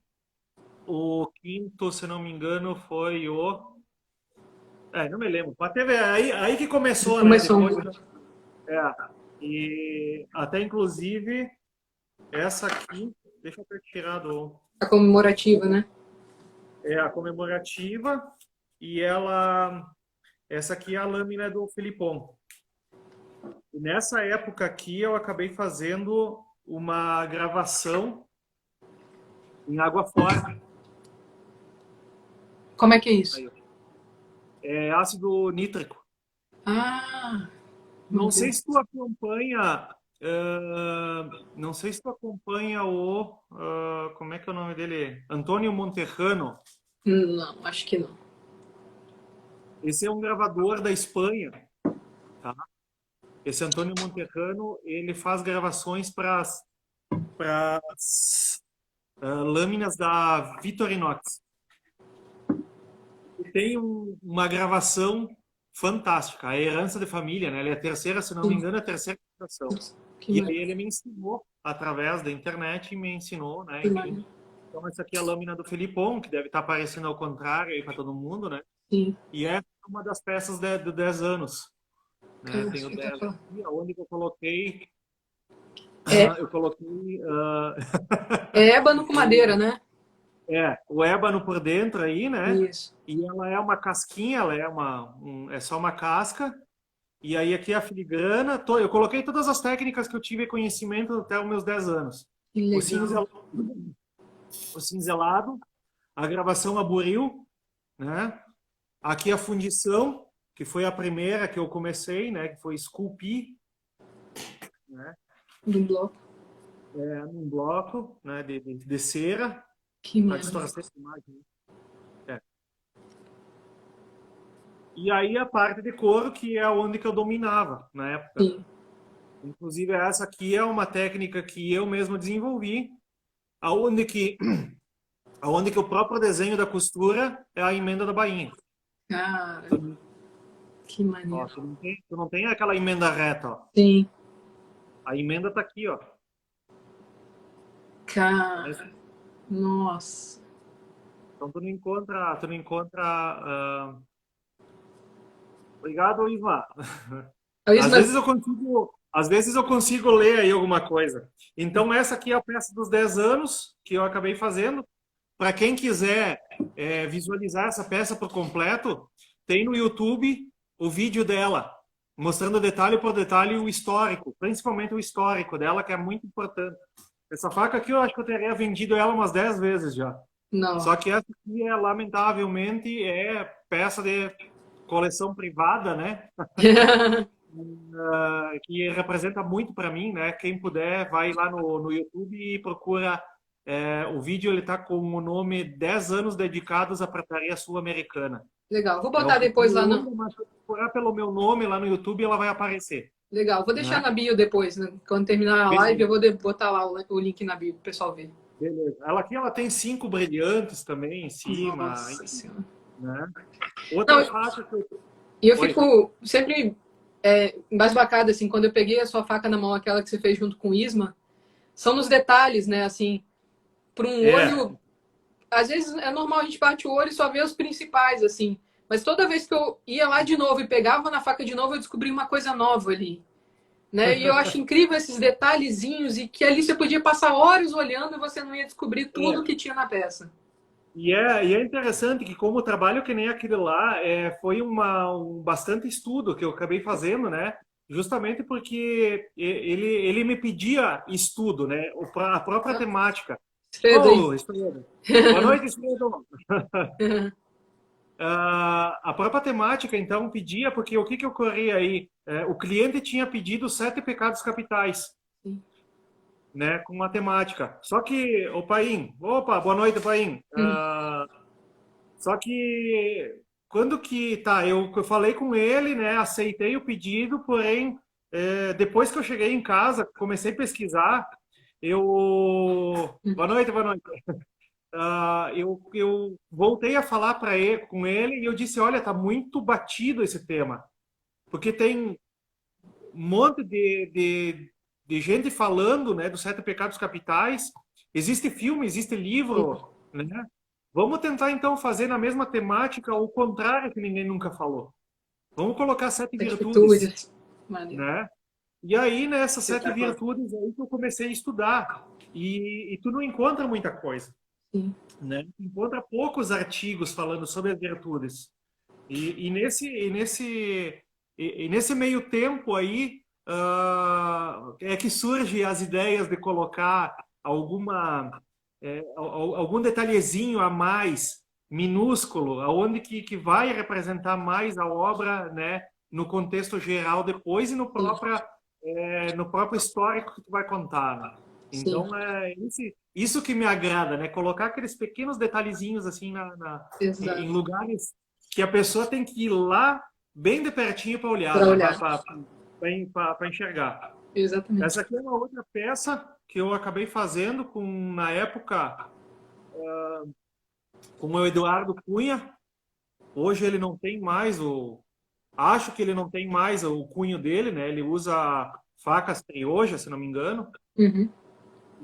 O quinto, se não me engano, foi o. Não me lembro. Mas teve aí que começou, né? Começou Depois. muito. É. E até inclusive essa aqui, deixa eu ter tirado. A comemorativa, né? É a comemorativa e essa aqui é a lâmina do Filipão. E nessa época aqui eu acabei fazendo uma gravação em água forte. Como é que é isso? Aí, ó. É ácido nítrico. Ah, Não meu sei Deus. se tu acompanha, não sei se tu acompanha como é que é o nome dele? Antônio Monterrano. Não, acho que não. Esse é um gravador da Espanha, tá? Esse Antônio Monterrano, ele faz gravações para lâminas da Victorinox. E tem uma gravação fantástica, a herança de família, né? Ele é a terceira, se não me Sim. engano, é a terceira geração. Que E aí maneiro. ele me ensinou através da internet, me ensinou, né? Que Enfim. maneiro. Então essa aqui é a lâmina do Felipão, que deve estar aparecendo ao contrário aí para todo mundo, né? Sim. E essa é uma das peças de 10 anos, né? Cara, Tenho 10 espetacular. aqui, aonde que eu coloquei, É, eu coloquei é ébano com madeira, né? o ébano por dentro aí, né? Isso. E ela é uma casquinha, ela é é só uma casca. E aí aqui é a filigrana, eu coloquei todas as técnicas que eu tive conhecimento até os meus 10 anos. Que O legal. cinzel, o cinzelado, a gravação a buril, né? Aqui a fundição, que foi a primeira que eu comecei, né? Que foi esculpir, né? Do bloco. Num bloco, né? De cera, Que para maneiro. distorcer a imagem. É. E aí a parte de couro, que é onde que eu dominava na época. Sim. Inclusive essa aqui é uma técnica que eu mesmo desenvolvi, aonde que o próprio desenho da costura é a emenda da bainha. Cara, que Ó, maneiro. tu não tem aquela emenda reta, ó. Sim. A emenda tá aqui, ó. Cara, nossa. Então tu não encontra. Obrigado, Ivan. É isso, mas. Às vezes eu consigo ler aí alguma coisa. Então essa aqui é a peça dos 10 anos que eu acabei fazendo. Para quem quiser visualizar essa peça por completo, tem no YouTube o vídeo dela, mostrando detalhe por detalhe o histórico, principalmente o histórico dela, que é muito importante. Essa faca aqui eu acho que eu teria vendido ela umas 10 vezes já. Não. Só que essa aqui, lamentavelmente, é peça de coleção privada, né? Que representa muito para mim, né? Quem puder, vai lá no YouTube e procura. O vídeo ele tá com o nome 10 anos dedicados à prataria sul-americana. Legal. Vou É botar um depois pouquinho lá no. longo, mas se procurar pelo meu nome lá no YouTube, ela vai aparecer. Legal. Vou deixar Né? na bio depois, né? Quando terminar a live, eu vou botar lá o link na bio pro pessoal ver. Beleza. Ela tem 5 brilhantes também em cima. Nossa Senhora. Né? Outra faca que eu... E eu fico sempre embasbacada, assim, quando eu peguei a sua faca na mão, aquela que você fez junto com o Isma, são nos detalhes, né? Assim, para um olho... Às vezes é normal, a gente bate o olho e só vê os principais, assim. Mas toda vez que eu ia lá de novo e pegava na faca de novo, eu descobri uma coisa nova ali. Né? E eu acho incrível esses detalhezinhos e que ali você podia passar horas olhando e você não ia descobrir tudo que tinha na peça. E é interessante que como trabalho que nem aquele lá, foi um bastante estudo que eu acabei fazendo, né? Justamente porque ele me pedia estudo, né? A própria temática. Estredo. Boa noite, Estredo. A própria temática, então, pedia, porque o que ocorria aí? O cliente tinha pedido 7 pecados capitais, né, com matemática. Só que o Paim, opa, boa noite, Paim. Só que quando que eu falei com ele, né, aceitei o pedido, porém depois que eu cheguei em casa, comecei a pesquisar, boa noite, boa noite. Eu voltei a falar com ele e eu disse, olha, tá muito batido esse tema, porque tem um monte de gente falando, né, dos 7 pecados capitais. Existe filme, existe livro, né? Vamos tentar então fazer na mesma temática o contrário que ninguém nunca falou. Vamos colocar 7 virtudes, né? E aí nessas 7 virtudes aí que eu comecei a estudar e tu não encontra muita coisa, né? Tu encontra poucos artigos falando sobre as virtudes. E nesse meio tempo aí é que surgem as ideias de colocar algum detalhezinho a mais, minúsculo, aonde que vai representar mais a obra, né, no contexto geral depois e no próprio histórico que tu vai contar. Né? Então, isso que me agrada, né? Colocar aqueles pequenos detalhezinhos assim em lugares que a pessoa tem que ir lá bem de pertinho para olhar, para enxergar. Exatamente. Essa aqui é uma outra peça que eu acabei fazendo na época com o Eduardo Cunha. Hoje ele não tem mais acho que ele não tem mais o cunho dele, né? Ele usa facas trioja, se não me engano.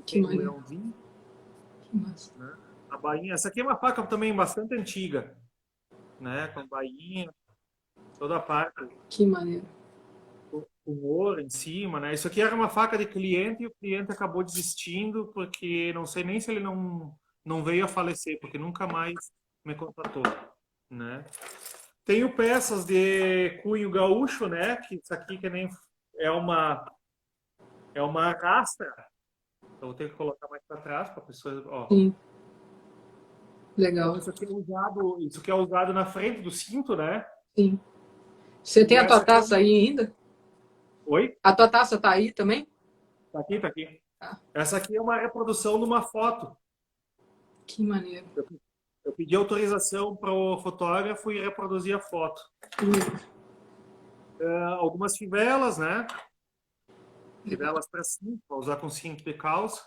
Que maneiro. Que massa. Né? A bainha. Essa aqui é uma faca também bastante antiga, né? Com bainha, toda a parte. Que maneiro. Com ouro em cima, né? Isso aqui era uma faca de cliente e o cliente acabou desistindo porque não sei nem se ele não veio a falecer, porque nunca mais me contatou, né? Tenho peças de cunho gaúcho, né? Que isso aqui que nem é uma rastra. Então vou ter que colocar mais para trás para a pessoa, ó. Sim. Legal. Então, isso aqui é usado na frente do cinto, né? Sim. Você tem a tua taça aí ainda? Oi? A tua taça tá aí também? Tá aqui. Essa aqui é uma reprodução de uma foto. Que maneiro. Eu pedi autorização para o fotógrafo e reproduzir a foto. Algumas fivelas, né? Fivelas para cinto, para usar com cinto de calça.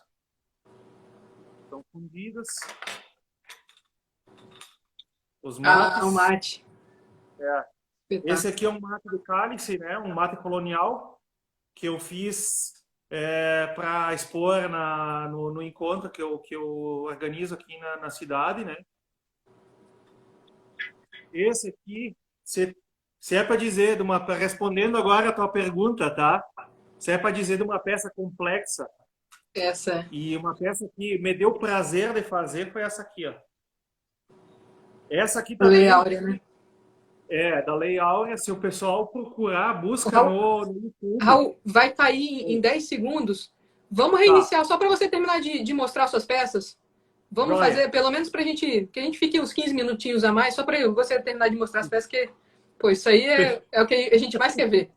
Estão fundidas. Os mates. O mate. Esse aqui é um mate de cálice, né? Um mate colonial que eu fiz para expor no encontro que eu organizo aqui na cidade, né? Esse aqui, se é para dizer respondendo agora a tua pergunta, tá? Se é para dizer de uma peça complexa. Essa. E uma peça que me deu prazer de fazer foi essa aqui, ó. Essa aqui também. Lei Áurea, né? Da Lei Áurea, se o pessoal procurar, busca no YouTube. Raul, vai cair em 10 segundos. Vamos reiniciar só para você terminar de mostrar suas peças. Vamos Joia. fazer, pelo menos pra gente, que a gente fique uns 15 minutinhos a mais, só para você terminar de mostrar as peças, que, pô, isso aí é o que a gente mais quer ver.